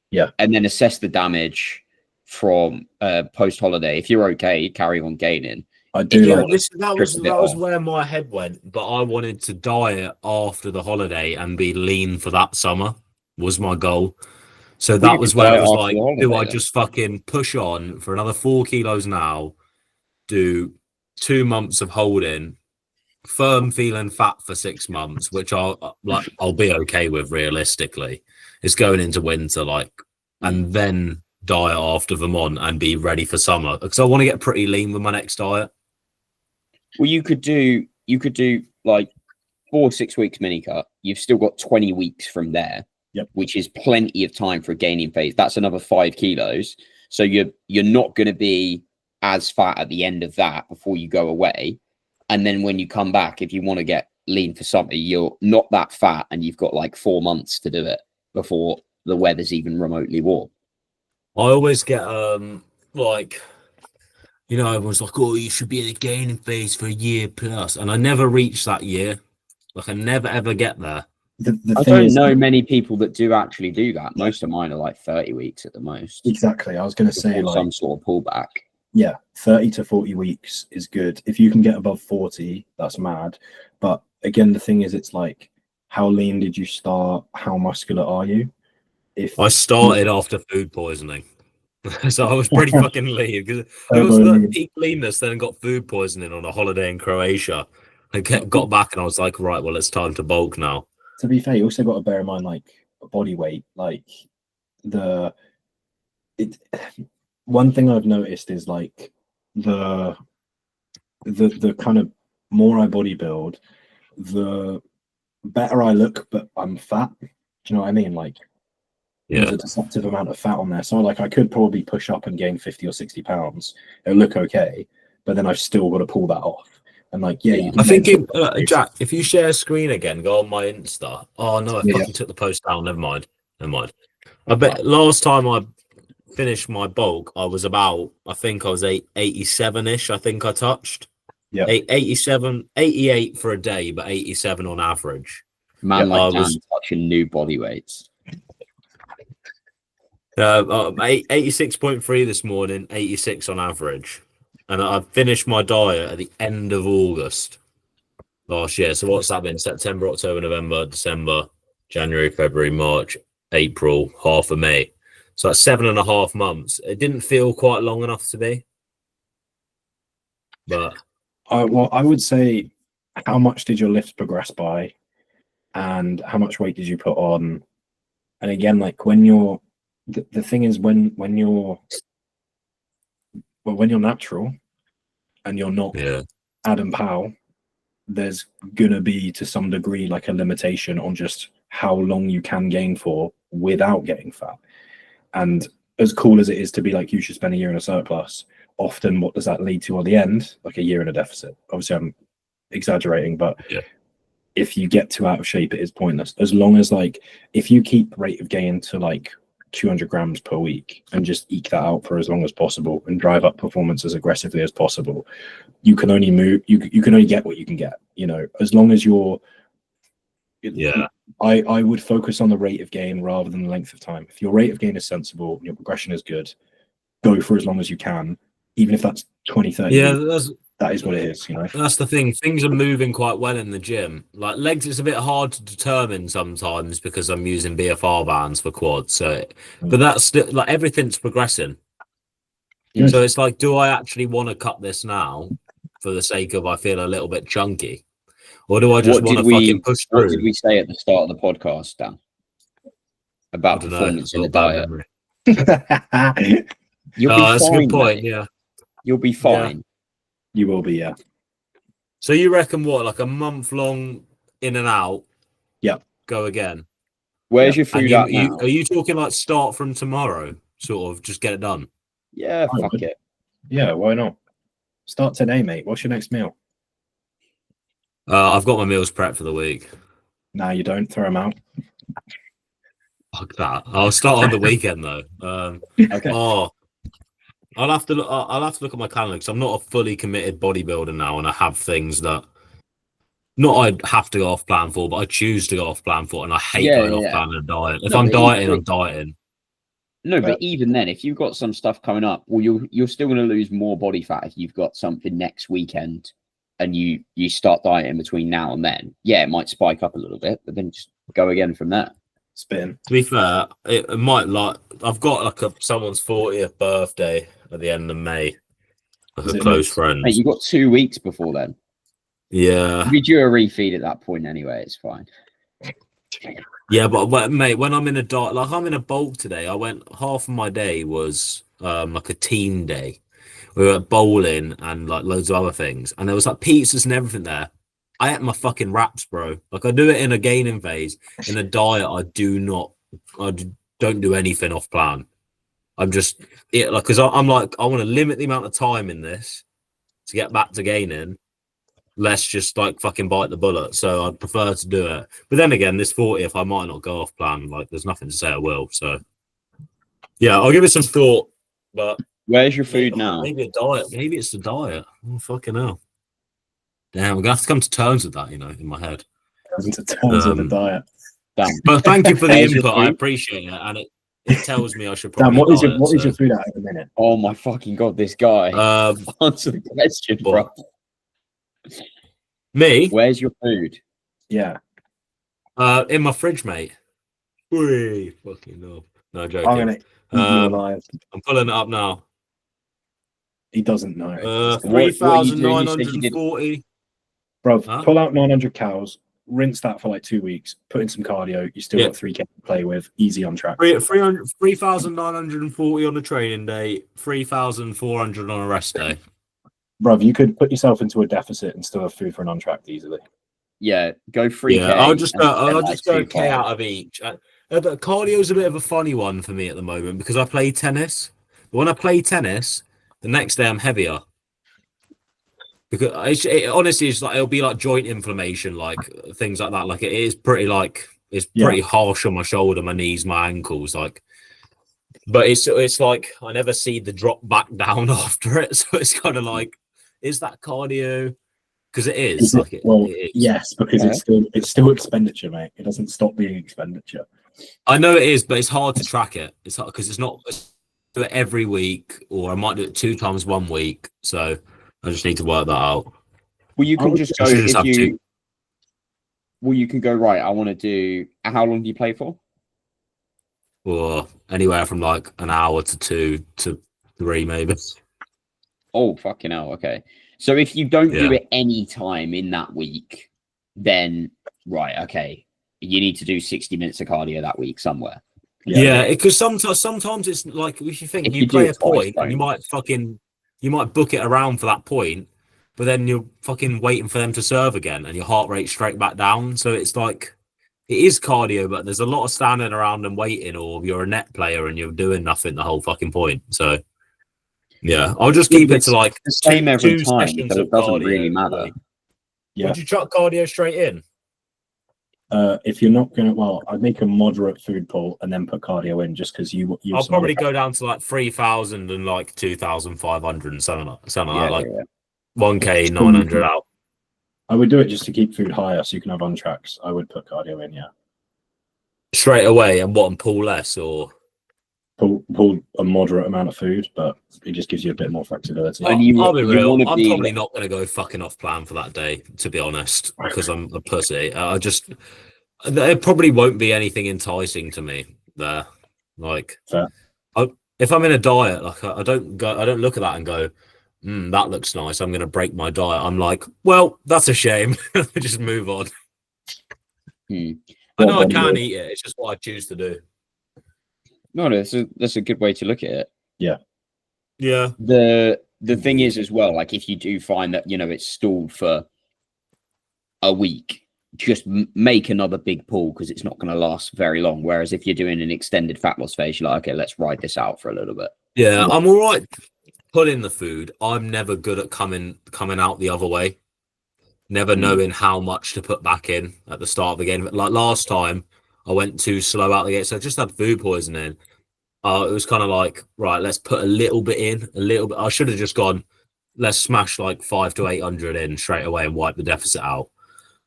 Yeah. And then assess the damage from post holiday. If you're okay, carry on gaining. I do. Yeah, Like, that was where my head went. But I wanted to diet after the holiday and be lean for that summer. Was my goal. So that was where it was like, do I just fucking push on for another 4 kilos now? Do 2 months of holding, firm feeling fat for 6 months, which I'll be okay with realistically. It's going into winter, like, and then diet after Vermont and be ready for summer because I want to get pretty lean with my next diet. Well, you could do like 4 or 6 weeks mini cut. You've still got 20 weeks from there, which is plenty of time for a gaining phase. That's another 5 kilos. So you're not going to be as fat at the end of that before you go away. And then when you come back, if you want to get lean for something, you're not that fat and you've got like 4 months to do it before the weather's even remotely warm. I always get like, you know, everyone's like, oh, you should be in a gaining phase for a year plus, and I never reach that year. Like, I never ever get there. I don't know many people that do actually do that. Most of mine are like 30 weeks at the most. Exactly. I was going to say, like, some sort of pullback. Yeah, 30 to 40 weeks is good. If you can get above 40, that's mad. But again, the thing is, it's like, how lean did you start? How muscular are you? if I started after food poisoning. So I was pretty fucking lean because I was the peak leanness, then got food poisoning on a holiday in Croatia. And got back and I was like, right, well, it's time to bulk now. to be fair, you also got to bear in mind like body weight. Like one thing I've noticed is like the kind of more I bodybuild, the better I look, but I'm fat. Do you know what I mean? Like there's a deceptive amount of fat on there. So like I could probably push up and gain 50 or 60 pounds. It'll look okay, but then I've still got to pull that off. And like, you can I think Jack, if you share a screen again, go on my Insta. Oh no, I fucking took the post down. Never mind. I bet last time I finished my bulk, I was about, I think I was 87-ish. I think I touched. Yeah. 87, 88 for a day, but 87 on average. Man, like Dan touching new body weights. 86.3 this morning, 86 on average. And I finished my diet at the end of August last year. So what's that been? September, October, November, December, January, February, March, April, half of May. So that's 7.5 months. It didn't feel quite long enough to be. But well, I would say, how much did your lifts progress by, and how much weight did you put on? And again, like when you're the thing is when you're natural and you're not Adam Powell, there's gonna be to some degree like a limitation on just how long you can gain for without getting fat. And as cool as it is to be like, you should spend a year in a surplus, often what does that lead to at the end? Like a year in a deficit. Obviously I'm exaggerating, but if you get too out of shape, it is pointless. As long as like, if you keep rate of gain to like 200 grams per week and just eke that out for as long as possible and drive up performance as aggressively as possible, you can only move, you can only get what you can get, you know, as long as you're I would focus on the rate of gain rather than the length of time. If your rate of gain is sensible and your progression is good, go for as long as you can, even if that's 20-30 weeks. That is what it is, you know. That's the thing. Things are moving quite well in the gym. Like legs, it's a bit hard to determine sometimes because I'm using BFR bands for quads. So, but that's still like everything's progressing. Good. So it's like, do I actually want to cut this now for the sake of I feel a little bit chunky, or do I just want to fucking push through? What did we say at the start of the podcast, Dan? About performance in the diet. You'll be fine. That's a good point. Mate. Yeah, you'll be fine. Yeah. You will be, yeah. So you reckon what, like a month long in and out? Yeah. Go again. Where's your food at now? Are you talking like start from tomorrow? Sort of just get it done. Yeah, fuck it. Yeah, why not? Start today, mate. What's your next meal? I've got my meals prepped for the week. No, you don't. Throw them out. Fuck that. I'll start on the weekend though. Okay. Oh, I'll have to look at my calendar because I'm not a fully committed bodybuilder now, and I have things that not I'd have to go off plan for, but I choose to go off plan for, and I hate going off plan in a diet. If I'm dieting, I'm dieting. No, but even then, if you've got some stuff coming up, well, you're still going to lose more body fat if you've got something next weekend, and you start dieting between now and then. Yeah, it might spike up a little bit, but then just go again from there. Spin. To be fair, it might like I've got like someone's 40th birthday at the end of May. Like a close friend. Mate, you got 2 weeks before then. Yeah. We do a refeed at that point anyway. It's fine. Yeah, but mate, when I'm in a diet, like I'm in a bulk today, I went half of my day was like a team day. We were bowling and like loads of other things, and there was like pizzas and everything there. I ate my fucking wraps, bro. Like I do it in a gaining phase. In a diet, I don't do anything off plan. I'm just because I'm like I want to limit the amount of time in this to get back to gaining. Let's just like fucking bite the bullet. So I'd prefer to do it. But then again, this 40th, I might not go off plan. Like there's nothing to say I will. So yeah, I'll give it some thought. But where's your food now? Maybe a diet. Maybe it's the diet. Oh fucking hell. Damn, we're gonna have to come to terms with that, you know, in my head. Come to terms with the diet. Damn. But thank you for the input. I appreciate it, and it tells me I should probably. Dan, what is your food at the minute? Oh my fucking god, this guy. Answer the question, bro. Me? Where's your food? Yeah. In my fridge, mate. Whee, fucking no. No I'm joking. gonna eat you alive. I'm pulling it up now. He doesn't know. What are you doing? You said you did- 3,940. Bruv, Huh? pull out 900 cows, rinse that for like 2 weeks, put in some cardio. You still got 3K to play with, easy on track. 3,940 on a training day, 3,400 on a rest day. Bruv, you could put yourself into a deficit and still have food for an untracked easily. Yeah, go 3K. Yeah, I'll just and go spend, like, a 2.5. K out of each. But cardio's a bit of a funny one for me at the moment because I play tennis. But when I play tennis, the next day I'm heavier. Because honestly, it's like it'll be like joint inflammation, like things like that. Like it is pretty pretty harsh on my shoulder, my knees, my ankles. Like, but it's like I never see the drop back down after it. So it's kind of like, is that cardio? Because it is. Like it is. Yes, because it's still expenditure, mate. It doesn't stop being expenditure. I know it is, but it's hard to track it. It's hard because it's not do it every week, or I might do it 2 times 1 week. So I just need to work that out. Well, you can just go if you. Well, you can go right. I want to do. How long do you play for? Or anywhere from like an hour to 2 to 3, maybe. Oh, fucking hell. Okay. So if you don't do it any time in that week, then right, okay, you need to do 60 minutes of cardio that week somewhere. Yeah, because sometimes it's like if you think you play a point, and you might book it around for that point, but then you're fucking waiting for them to serve again, and your heart rate straight back down. So it's like it is cardio, but there's a lot of standing around and waiting, or you're a net player and you're doing nothing the whole fucking point. So. Yeah, I'll just keep it to like the same every two time, sessions so of it doesn't cardio, really matter. Really. Yeah. Would you chuck cardio straight in? If you're not gonna, I'd make a moderate food pull and then put cardio in, just because you. I'll probably go down to like 3,000 and like 2,500 and something like that. Like 1K 900 out. I would do it just to keep food higher, so you can have on tracks. I would put cardio in, yeah. Straight away, and pull less or. Pull a moderate amount of food, but it just gives you a bit more flexibility. I'll be real. I'm probably not going to go fucking off plan for that day, to be honest, because I'm a pussy. There probably won't be anything enticing to me there. Like, if I'm in a diet, like I don't look at that and go, that looks nice. I'm going to break my diet. I'm like, well, that's a shame. Just move on. I know I can eat it. It's just what I choose to do. No, that's a good way to look at it. Yeah. The thing is as well, like if you do find that it's stalled for a week, just make another big pull because it's not going to last very long. Whereas if you're doing an extended fat loss phase, you're like, okay, let's ride this out for a little bit. Yeah, I'm all right pulling the food. I'm never good at coming out the other way. Never knowing how much to put back in at the start of the game. Like last time, I went too slow out the gate, so I just had food poisoning. It was kind of like, right, let's put a little bit in, a little bit. I should have just gone, let's smash like 500 to 800 in straight away and wipe the deficit out,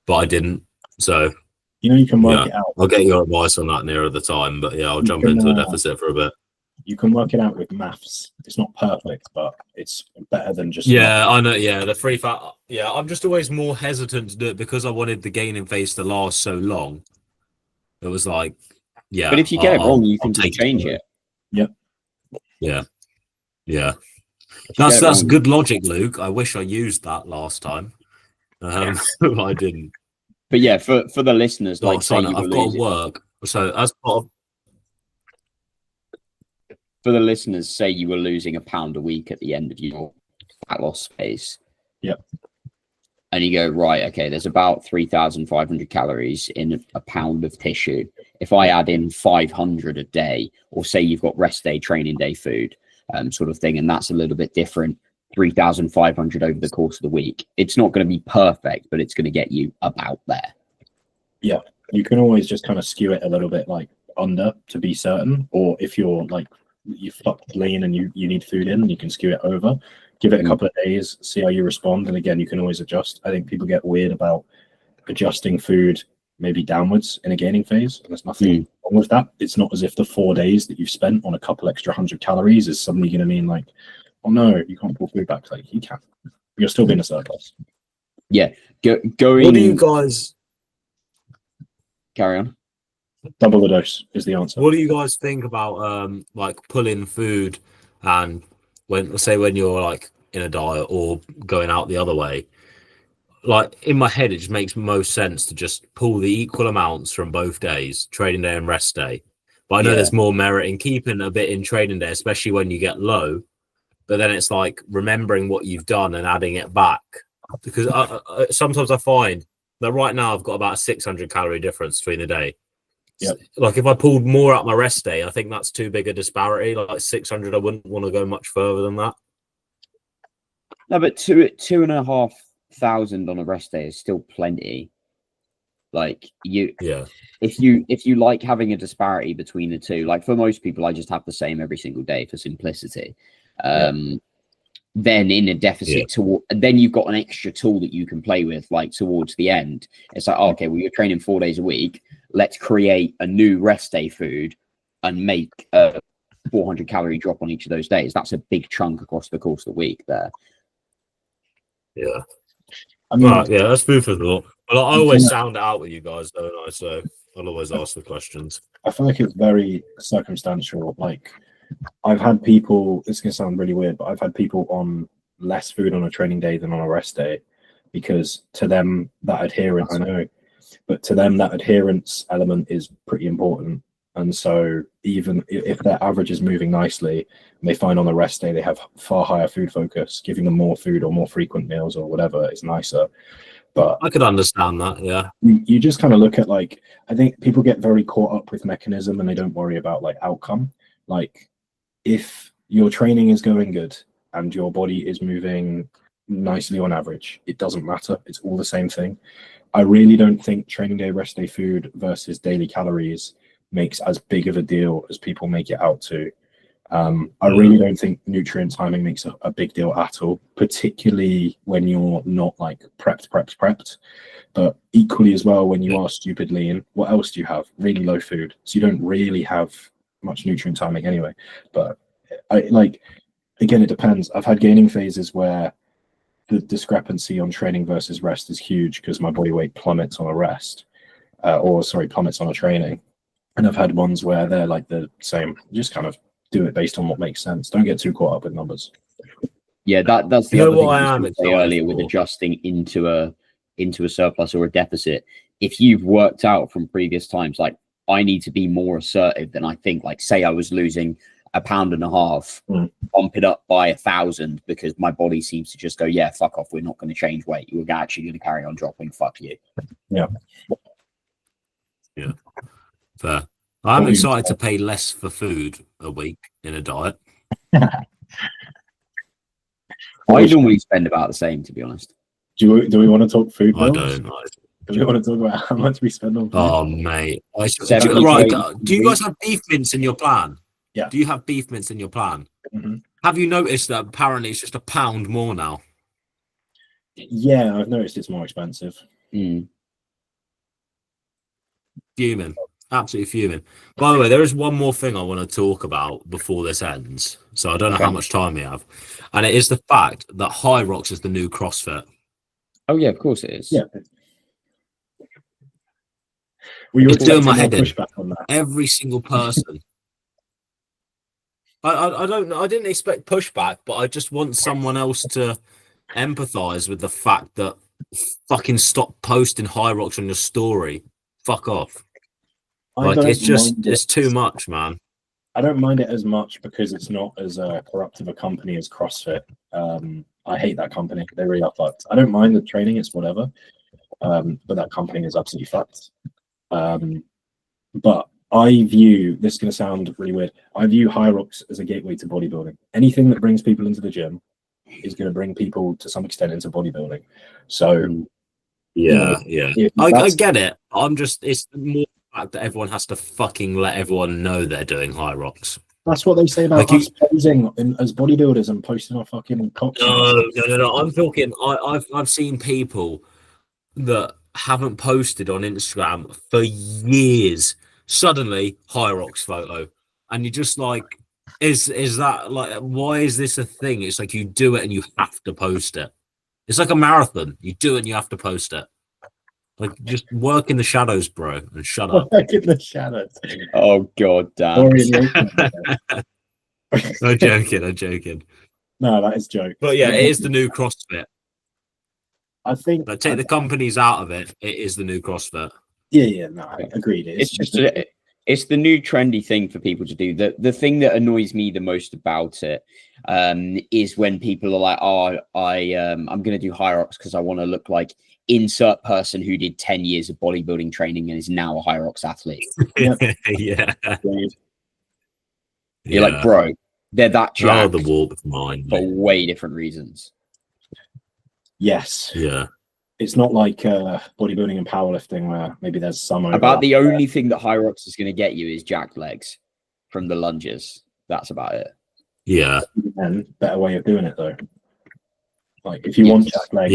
but I didn't. So you can work it out. I'll get your advice on that nearer the time, but I'll jump into a deficit for a bit. You can work it out with maths. It's not perfect, but it's better than just. Yeah, I know. Yeah, the free fat. Yeah, I'm just always more hesitant to do it because I wanted the gaining phase to last so long. It was like, yeah. But if you get it wrong, you can just change it. Yep. Yeah. That's good logic, Luke. I wish I used that last time. I didn't. But yeah, for the listeners, like I've got to work. So as part of. For the listeners, say you were losing £1 a week at the end of your fat loss phase. Yep. And you go, right, okay, there's about 3,500 calories in a pound of tissue. If I add in 500 a day, or say you've got rest day, training day food, sort of thing, and that's a little bit different, 3,500 over the course of the week. It's not going to be perfect, but it's going to get you about there. Yeah, you can always just kind of skew it a little bit like under to be certain, or if you're like you fucked lean and you need food in, you can skew it over. Give it a couple of days, see how you respond, and again, you can always adjust. I think people get weird about adjusting food maybe downwards in a gaining phase, and there's nothing wrong with that. It's not as if the 4 days that you've spent on a couple extra 100 calories is suddenly going to mean like, oh no, you can't pull food back. Like you can, you're still being a surplus. Yeah, going. What do you guys carry on? Double the dose is the answer. What do you guys think about like pulling food and when you're like in a diet or going out the other way? Like in my head, it just makes most sense to just pull the equal amounts from both days, trading day and rest day. But I know there's more merit in keeping a bit in trading day, especially when you get low. But then it's like remembering what you've done and adding it back. Because sometimes I find that right now I've got about a 600 calorie difference between the day. Yep. Like if I pulled more out my rest day, I think that's too big a disparity. Like 600, I wouldn't want to go much further than that. No, but 2,500 on a rest day is still plenty. Like if you like having a disparity between the two, like for most people, I just have the same every single day for simplicity. Then in a deficit then you've got an extra tool that you can play with, like towards the end. It's like, okay, well, you're training 4 days a week. Let's create a new rest day food and make a 400 calorie drop on each of those days. That's a big chunk across the course of the week there. Yeah. I mean, that's food for thought. Well, I always sound it out with you guys, don't I? So I'll always ask the questions. I feel like it's very circumstantial. Like I've had people, it's going to sound really weird, but I've had people on less food on a training day than on a rest day because to them that adherence, I know, but to them that adherence element is pretty important. And so even if their average is moving nicely, and they find on the rest day they have far higher food focus, giving them more food or more frequent meals or whatever is nicer. But I could understand that, yeah. You just kind of look at, like, I think people get very caught up with mechanism and they don't worry about like outcome. Like if your training is going good and your body is moving nicely on average, it doesn't matter. It's all the same thing. I really don't think training day, rest day food versus daily calories makes as big of a deal as people make it out to. I really don't think nutrient timing makes a big deal at all, particularly when you're not like prepped. But equally as well, when you are stupid lean, what else do you have? Really low food. So you don't really have much nutrient timing anyway. But again, it depends. I've had gaining phases where the discrepancy on training versus rest is huge because my body weight plummets on a rest, plummets on a training. And I've had ones where they're like the same. Just kind of do it based on what makes sense. Don't get too caught up with numbers. Yeah, that's the other thing I was say earlier with adjusting into a surplus or a deficit. If you've worked out from previous times, like I need to be more assertive than I think. Like say I was losing 1.5 pounds, bump it up by 1,000 because my body seems to just go, yeah, fuck off. We're not going to change weight. You're actually going to carry on dropping. Fuck you. Yeah. Fair. I'm excited to pay less for food a week in a diet. I normally spend about the same, to be honest. Do we want to talk food I bills? don't. Do we want to talk about how much we spend on food? Oh, mate. Do you guys have beef mince in your plan? Yeah. Do you have beef mince in your plan? Mm-hmm. Have you noticed that apparently it's just £1 more now? Yeah, I've noticed it's more expensive. Fuming. Absolutely fuming. By the way, there is one more thing I want to talk about before this ends. So I don't know how much time we have. And it is the fact that High Rocks is the new CrossFit. Oh, yeah, of course it is. Yeah. It's doing my head in. Every single person. I don't know. I didn't expect pushback, but I just want someone else to empathize with the fact that fucking stop posting High Rocks on your story. Fuck off. Like it's too much, man. I don't mind it as much because it's not as corruptive a company as CrossFit. I hate that company. They really are fucked. I don't mind the training; it's whatever. But that company is absolutely fucked. But I view this is going to sound really weird. I view High Rocks as a gateway to bodybuilding. Anything that brings people into the gym is going to bring people to some extent into bodybuilding. So, yeah. I get it. It's more that everyone has to fucking let everyone know they're doing High Rocks. That's what they say about us posing as bodybuilders and posting our fucking cocks. No. I'm talking. I've seen people that haven't posted on Instagram for years. Suddenly, High Rocks photo, and you're just like, is that like? Why is this a thing? It's like you do it and you have to post it. It's like a marathon. You do it and you have to post it. Like, just work in the shadows, bro, and shut up. Work in the shadows. Oh god damn. Or in the I'm joking. I'm joking. No, that is a joke. But yeah, it is the new CrossFit. I think. Like, take the companies out of it. It is the new CrossFit. Yeah, no, I agreed. It's just it's the new trendy thing for people to do. The thing that annoys me the most about it is when people are like, oh, I'm going to do Hyrox because I want to look like insert person who did 10 years of bodybuilding training and is now a Hyrox athlete. Yeah. You're like, bro, they're that jacked the warp of mine for way different reasons. Yes. Yeah. It's not like bodybuilding and powerlifting where maybe there's some About the only thing that Hyrox is going to get you is jacked legs from the lunges. That's about it. Yeah. And better way of doing it though. Like if you want jacked legs,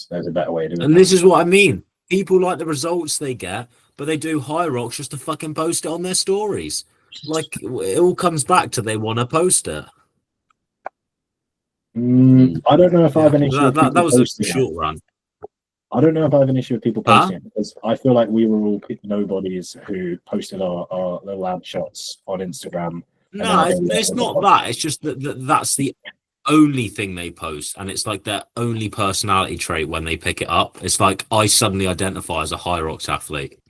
there's a better way of doing it. And this is what I mean. People like the results they get, but they do Hyrox just to fucking post it on their stories. Like, it all comes back to they want to post it. I don't know if I have an issue. That was a short run. I don't know if I have an issue with people posting it because I feel like we were all nobodies who posted our little ad shots on Instagram. No, it's not that. It's just that's the only thing they post, and it's like their only personality trait when they pick it up. It's like, I suddenly identify as a Hyrox athlete,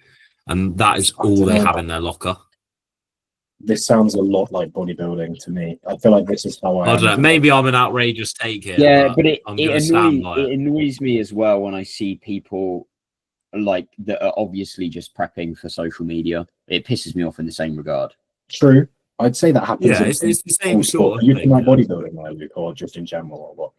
and that is all they have in their locker. This sounds a lot like bodybuilding to me. I feel like this is how I don't know. Maybe I'm an outrageous take here. Yeah, but it annoys me as well when I see people like that are obviously just prepping for social media. It pisses me off in the same regard. True. I'd say that happens. Yeah, it's the same sort of thing. You like yeah. bodybuilding, like, Luke, or just in general, or what?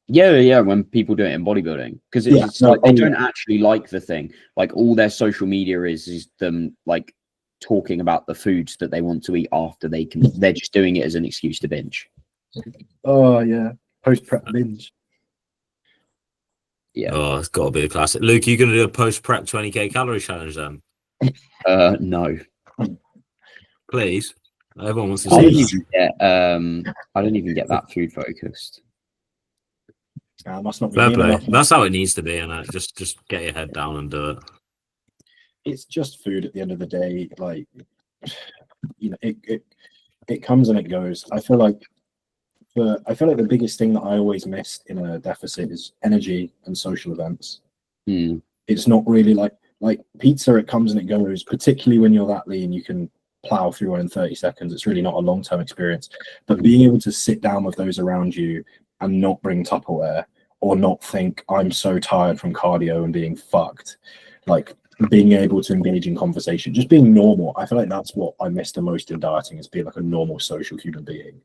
Yeah, when people do it in bodybuilding, because it's like they don't actually like the thing. Like, all their social media is them like talking about the foods that they want to eat after they can. They're just doing it as an excuse to binge. Oh yeah, post prep binge. Yeah. Oh, it's got to be a classic. Luke, are you going to do a post prep 20k calorie challenge then? No. Please. Everyone wants to see that. I don't even get that food focused. Must not be fair play. That's how it needs to be, and just get your head down and do it. It's just food at the end of the day. Like, you know, it comes and it goes. I feel like the biggest thing that I always miss in a deficit is energy and social events. It's not really like pizza. It comes and it goes. Particularly when you're that lean, you can plow through one in 30 seconds. It's really not a long-term experience. But being able to sit down with those around you and not bring Tupperware or not think I'm so tired from cardio and being fucked, like being able to engage in conversation, just being normal. I feel like that's what I miss the most in dieting, is being like a normal social human being.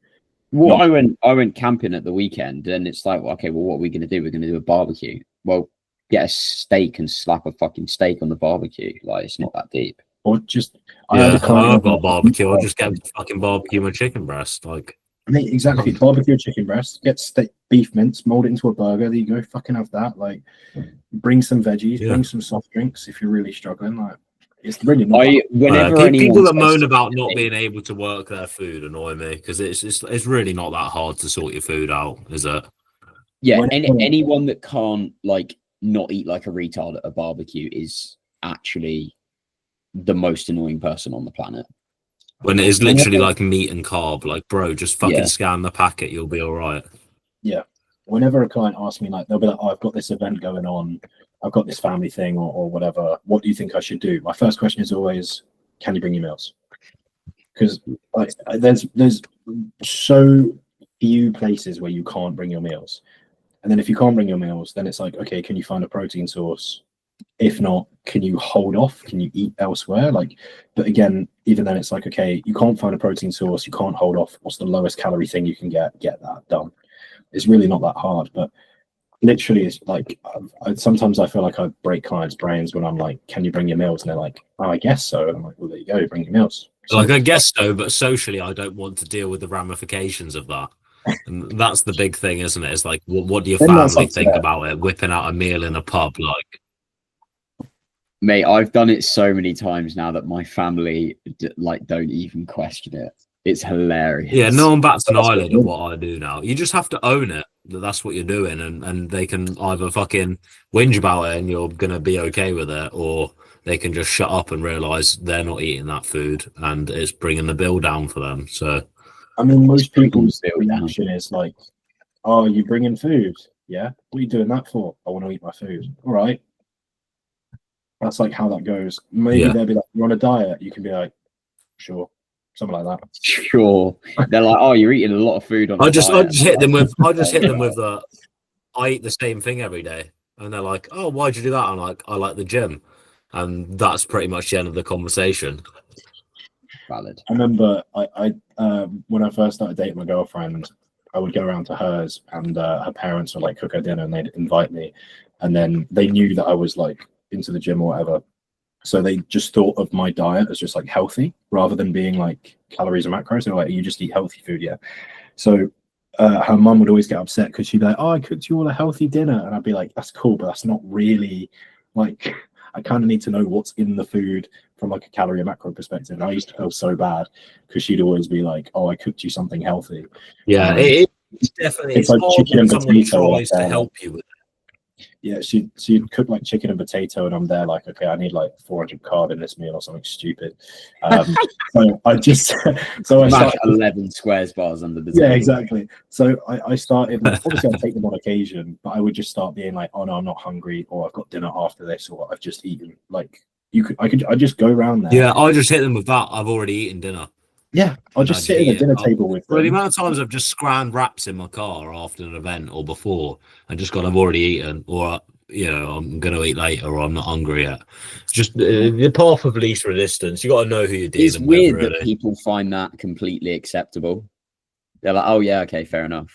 Well, I went camping at the weekend, and it's like, okay, well, what are we going to do? We're going to do a barbecue. Well, get a steak and slap a fucking steak on the barbecue. Like, it's not that deep. Or just I've got a barbecue. I'll just get fucking barbecue my chicken breast. Like, I mean, exactly. Barbecue chicken breast, get steak, beef mince, mold it into a burger. There you go. Fucking have that. Like, bring some veggies, bring some soft drinks if you're really struggling. Like, it's really not. People that moan about not being able to work their food annoy me, because it's really not that hard to sort your food out, is it? Yeah, anyone that can't like not eat like a retard at a barbecue is actually the most annoying person on the planet. When it is literally like meat and carb, like, bro, just fucking scan the packet, you'll be all right. Yeah. Whenever a client asks me, like, they'll be like, oh, I've got this event going on, I've got this family thing or whatever, what do you think I should do? My first question is always, can you bring your meals? Because like there's so few places where you can't bring your meals. And then if you can't bring your meals, then it's like, okay, can you find a protein source? If not, can you hold off? Can you eat elsewhere? Like, but again, even then it's like, okay, you can't find a protein source, you can't hold off. What's the lowest calorie thing you can get that done? It's really not that hard, but literally it's like, sometimes I feel like I break clients' brains when I'm like, can you bring your meals? And they're like, oh, I guess so. And I'm like, well, there you go, bring your meals. So, like, I guess so, but socially I don't want to deal with the ramifications of that. And that's the big thing, isn't it? It's like, what do your family think about it? Whipping out a meal in a pub, like. Mate, I've done it so many times now that my family like don't even question it. It's hilarious. Yeah, no one bats an eyelid at what I do now. You just have to own it. that that's what you're doing, and they can either fucking whinge about it and you're gonna be okay with it, or they can just shut up and realize they're not eating that food and it's bringing the bill down for them. So I mean, most people's Bill down. reaction is like, "Oh, you bringing food? Yeah. What are you doing that for? I want to eat my food. All right." That's like how that goes. Maybe Yeah. they'll be like, "You're on a diet." You can be like, "Sure," something like that. Sure. They're like, oh, you're eating a lot of food on I a just diet. hit them with the I eat the same thing every day, and they're like, "Oh, why'd you do that?" I'm like, "I like the gym," and that's pretty much the end of the conversation. Valid. I remember when I first started dating my girlfriend, I would go around to hers, and her parents would like cook her dinner, and they'd invite me, and then they knew that I was like into the gym or whatever, so they just thought of my diet as just like healthy rather than being like calories and macros. They're like, "You just eat healthy food, yeah." So her mum would always get upset because she'd be like, "Oh, I cooked you all a healthy dinner," and I'd be like, "That's cool, but that's not really like." I kind of need to know what's in the food from like a calorie and macro perspective. And I used to feel so bad because she'd always be like, "Oh, I cooked you something healthy." Yeah, it's definitely it's like hard chicken when and someone potato. tries to help you with it. Yeah, she'd cook like chicken and potato, and I'm there like, okay, I need like 400 carb in this meal or something stupid. So I just so I Smash started 11 squares bars under the yeah, table. exactly. So I started like, obviously I'd take them on occasion, but I would just start being like, "Oh no, I'm not hungry," or "I've got dinner after this," or "I've just eaten." Like I just go around there. Yeah, I just hit them with that. I've already eaten dinner. Yeah, I'll just sit at the dinner table with Well, the them. amount of times I've just scrammed wraps in my car after an event or before and just gone, I've already eaten, or I'm going to eat later, or I'm not hungry yet. Just the path of least resistance. You got to know who you're It's dealing with. weird Really. that people find that completely acceptable. They're like, oh yeah, okay, fair enough.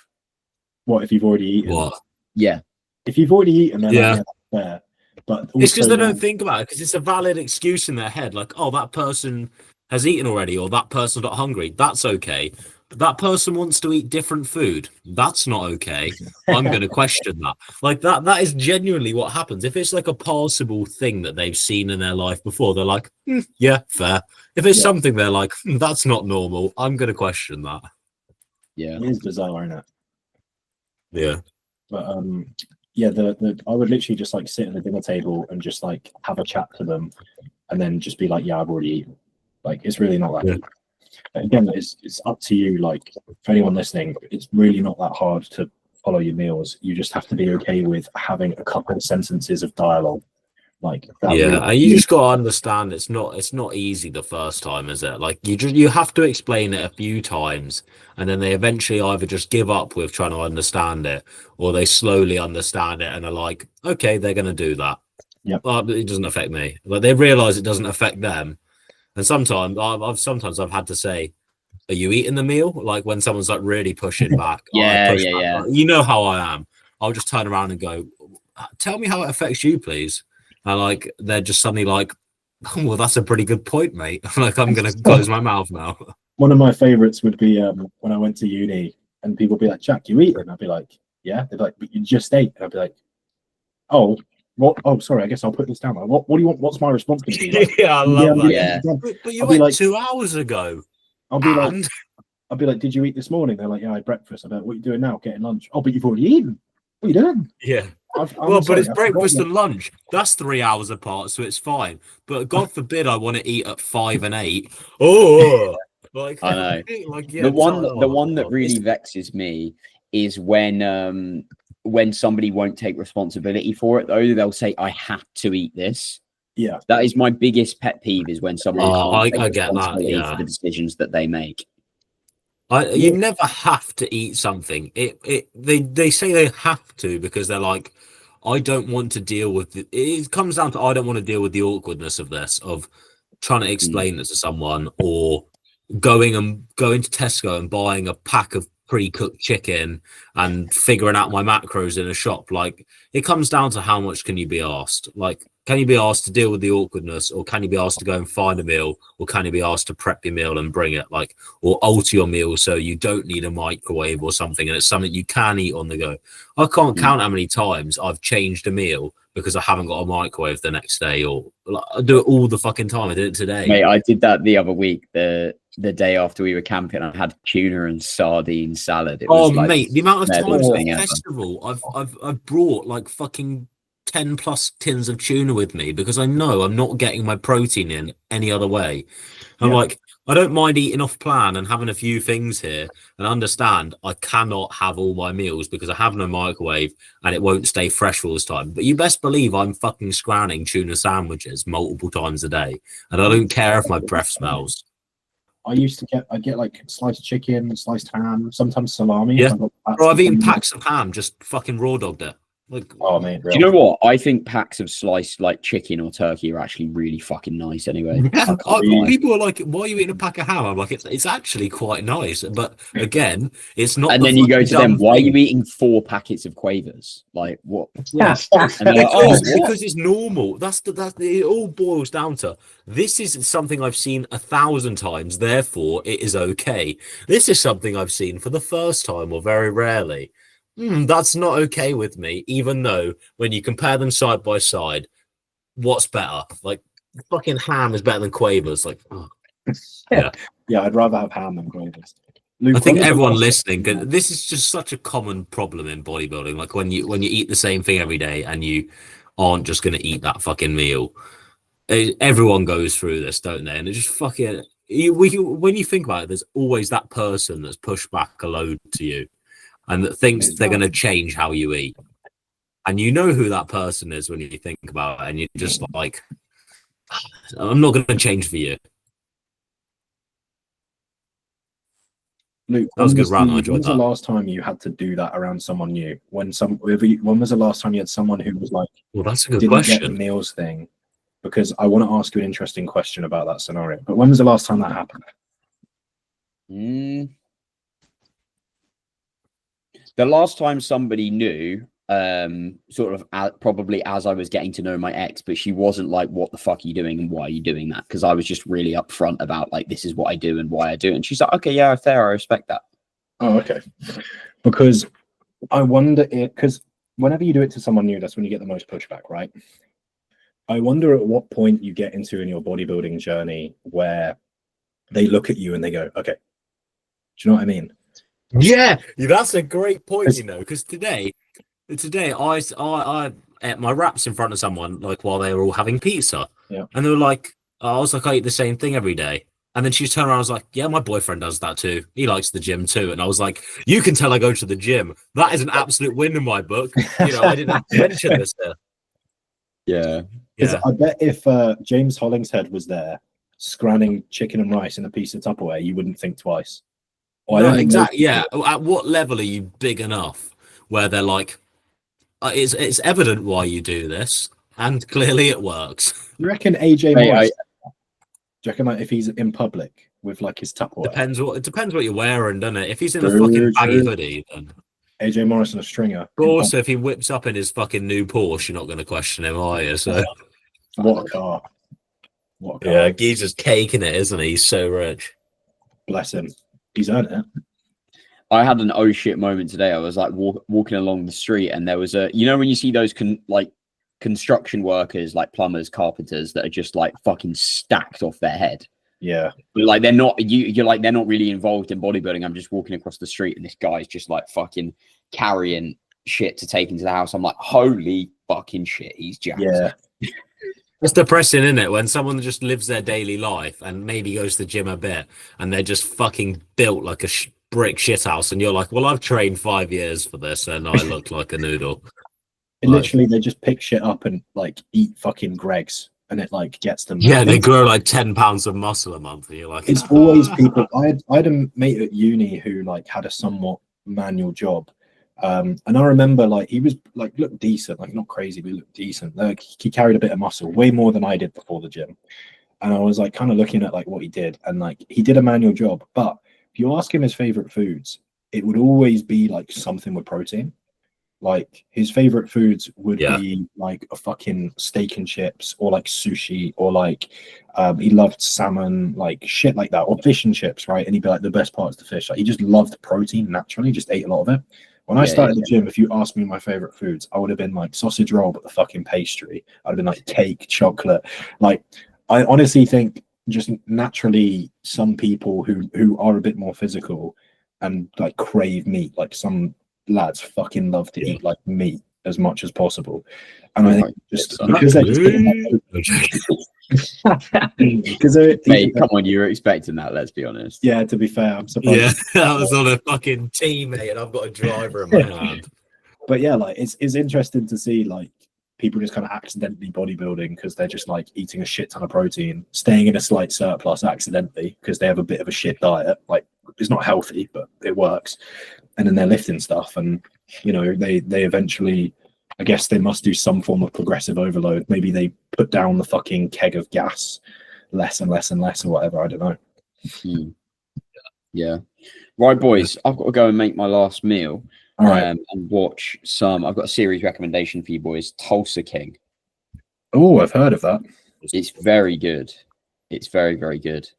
What if you've already eaten? What? Yeah. If you've already eaten, then Yeah. like, yeah, fair. But It's because also they don't think about it, because it's a valid excuse in their head. Like, oh, that person has eaten already, or that person's not hungry. That's okay. But that person wants to eat different food. That's not okay. I'm going to question that. Like that is genuinely what happens. If it's like a passable thing that they've seen in their life before, they're like, yeah, fair. If it's something they're like, that's not normal, I'm going to question that. Yeah. it is bizarre, isn't it? Yeah. But yeah, I would literally just like sit at the dinner table and just like have a chat to them, and then just be like, "Yeah, I've already eaten." Like it's really not that deep. Again, it's up to you. Like for anyone listening, it's really not that hard to follow your meals. You just have to be okay with having a couple of sentences of dialogue. Like that. Yeah, really, and you just got to understand it's not easy the first time, is it? Like you have to explain it a few times, and then they eventually either just give up with trying to understand it, or they slowly understand it and are like, okay, they're going to do that. Yep. But it doesn't affect me. Like they realize it doesn't affect them, and sometimes I've had to say, "Are you eating the meal?" Like when someone's like really pushing back. Yeah. Back. You know how I am. I'll just turn around and go, "Tell me how it affects you, please." And like they're just suddenly like, oh, well, that's a pretty good point, mate. Like I'm gonna close my mouth now. One of my favorites would be when I went to uni and people would be like, "Jack, you eating?" I'd be like, "Yeah." They'd be like, "But you just ate." And I'd be like, "Oh, what? Oh, sorry. I guess I'll put this down. What do you want? What's my response going to be?" Like, Yeah, I love that. Yeah. But you I'll be went like, 2 hours ago. I'll be like, "Did you eat this morning?" They're like, "Yeah, I had breakfast." I'm like, "What are you doing now? Getting lunch?" "Oh, but you've already eaten. What are you doing?" Yeah. But it's breakfast and lunch. That's 3 hours apart, so it's fine. But God forbid I want to eat at 5 and 8. Oh, like I know. Like yeah, the one that really vexes me is when somebody won't take responsibility for it, though. They'll say, I have to eat this. Yeah. That is my biggest pet peeve, is when someone can't take I get that, responsibility for the decisions that they make. You never have to eat something. They say they have to because they're like, I don't want to deal with it. It comes down to I don't want to deal with the awkwardness of this, of trying to explain this to someone, or going to Tesco and buying a pack of pre-cooked chicken and figuring out my macros in a shop. Like it comes down to how much can you be asked? Like, Can you be asked to deal with the awkwardness, or can you be asked to go and find a meal, or can you be asked to prep your meal and bring it, like, or alter your meal so you don't need a microwave or something, and it's something you can eat on the go. I can't count how many times I've changed a meal because I haven't got a microwave the next day, or like, I do it all the fucking time. I did it today. Mate, I did that the other week. The day after we were camping, I had tuna and sardine salad. It was mate, the amount of times at thing the ever. festival I've brought like fucking 10 plus tins of tuna with me because I know I'm not getting my protein in any other way. I'm like, I don't mind eating off plan and having a few things here, and understand I cannot have all my meals because I have no microwave and it won't stay fresh all this time. But you best believe I'm fucking scranning tuna sandwiches multiple times a day, and I don't care if my breath smells. I get like sliced chicken, sliced ham, sometimes salami. Yeah. Bro, I've eaten packs of ham, just fucking raw dogged it. Like, oh man, do you know what? I think packs of sliced like chicken or turkey are actually really fucking nice anyway. Yeah, people are like, why are you eating a pack of ham? I'm like, it's actually quite nice. But again, it's not. And then you go to them, why are you eating 4 packets of Quavers? Like, what? Yeah. And they're like, because it's normal. It all boils down to, this is something I've seen 1,000 times, therefore it is okay. This is something I've seen for the first time or very rarely. That's not okay with me, even though when you compare them side by side, what's better? Like, fucking ham is better than Quavers. Like, yeah, I'd rather have ham than Quavers. Luke, I think everyone listening, this is just such a common problem in bodybuilding. Like when you eat the same thing every day and you aren't just going to eat that fucking meal. Everyone goes through this, don't they? And it just fucking, when you think about it, there's always that person that's pushed back a load to you and that thinks they're going to change how you eat. And you know who that person is when you think about it, and you're just like, I'm not going to change for you. Luke, that was a good rant. I enjoyed when was the last time you had to do that around someone new? When was the last time you had someone who was like, well, that's a good didn't question. get the meals thing? Because I want to ask you an interesting question about that scenario. But when was the last time that happened? The last time somebody knew, sort of probably as I was getting to know my ex, but she wasn't like, what the fuck are you doing and why are you doing that? Because I was just really upfront about like, this is what I do and why I do it. And she's like, okay, yeah, fair, I respect that. Oh, okay. Because I wonder because whenever you do it to someone new, that's when you get the most pushback, right? I wonder at what point you get into in your bodybuilding journey where they look at you and they go, okay, do you know what I mean? Yeah, that's a great point, you know, because today I ate my wraps in front of someone like while they were all having pizza. Yeah. And they were like, I was like, I eat the same thing every day. And then she turned around and was like, yeah, my boyfriend does that too. He likes the gym too. And I was like, you can tell I go to the gym. That is an absolute win in my book. You know, I didn't have to mention this here. Yeah. Yeah. I bet if James Hollingshead was there scranning chicken and rice in a piece of Tupperware, you wouldn't think twice. No, exactly. Yeah. At what level are you big enough where they're like, it's evident why you do this, and clearly it works. You reckon AJ Morris? Do you reckon like if he's in public with like his Tupperware? It depends what you're wearing, doesn't it? If he's in a fucking baggy hoodie, then AJ Morris and a stringer. But also, if he whips up in his fucking new Porsche, you're not going to question him, are you? So, what a car! What a car! Yeah, he's just caking it, isn't he? He's so rich. Bless him. He's earned it. I had an oh shit moment today. I was like walking along the street, and there was a, you know, when you see those construction workers, like plumbers, carpenters, that are just like fucking stacked off their head. Yeah. But like they're not, you're like, they're not really involved in bodybuilding. I'm just walking across the street and this guy's just like fucking carrying shit to take into the house. I'm like, holy fucking shit, he's jacked. Yeah. It's depressing, isn't it? When someone just lives their daily life and maybe goes to the gym a bit and they're just fucking built like a brick shithouse, and you're like, well, I've trained 5 years for this and I look like a noodle. Literally, they just pick shit up and like eat fucking Greggs, and it like gets them. Yeah, they grow like 10 pounds of muscle a month. And you're like, it's always people. I had a mate at uni who like had a somewhat manual job. And I remember like he was like looked decent, like not crazy, but he looked decent. Like he carried a bit of muscle, way more than I did before the gym. And I was like kind of looking at like what he did, and like he did a manual job. But if you ask him his favorite foods, it would always be like something with protein. Like his favorite foods would Yeah. be like a fucking steak and chips, or like sushi, or like he loved salmon, like shit like that, or fish and chips, right? And he'd be like, the best part is the fish. Like he just loved protein naturally, just ate a lot of it. When I started the gym, if you asked me my favorite foods, I would have been like sausage roll, but the fucking pastry. I'd have been like cake, chocolate. Like I honestly think just naturally some people who are a bit more physical and like crave meat, like some lads fucking love to eat like meat as much as possible. And I think just because they're just because mate, come on, you were expecting that, let's be honest. Yeah, to be fair, I'm surprised. Yeah, I was on a fucking teammate and I've got a driver in my hand. But yeah, like it's interesting to see like people just kind of accidentally bodybuilding because they're just like eating a shit ton of protein, staying in a slight surplus accidentally because they have a bit of a shit diet. Like it's not healthy, but it works. And then they're lifting stuff, and you know they eventually, I guess they must do some form of progressive overload. Maybe they put down the fucking keg of gas less and less and less, or whatever. I don't know. Yeah. Right, boys, I've got to go and make my last meal. All right. And watch some. I've got a series recommendation for you boys. Tulsa King. Oh, I've heard of that. It's very good. It's very, very good.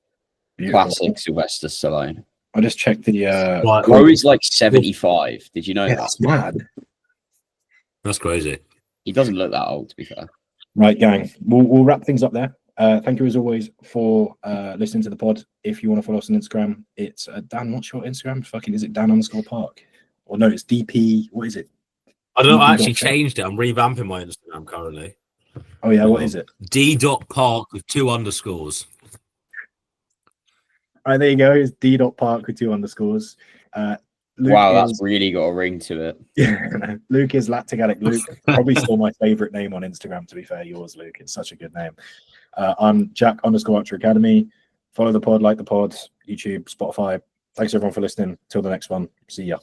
Beautiful. Classic Sylvester Stallone. I just checked the Bro is like 75. Did you know that? That's mad. That's crazy. He doesn't look that old, to be fair. Right, gang. We'll wrap things up there. Thank you as always for listening to the pod. If you want to follow us on Instagram, it's Dan. What's your Instagram? Fucking is it Dan_Park? Or no, it's DP. What is it? I don't know. I actually DP. changed it. I'm revamping my Instagram currently. Oh yeah, what is it? D.Park with 2 underscores. All right, there you go. It's D.Park with 2 underscores. Luke Wow, that's really got a ring to it. Yeah, Luke is LacticAddictLuke. Probably still my favorite name on Instagram, to be fair. Yours, Luke. It's such a good name. I'm Jack_Archer Academy. Follow the pod, like the pod, YouTube, Spotify. Thanks everyone for listening. Till the next one. See ya.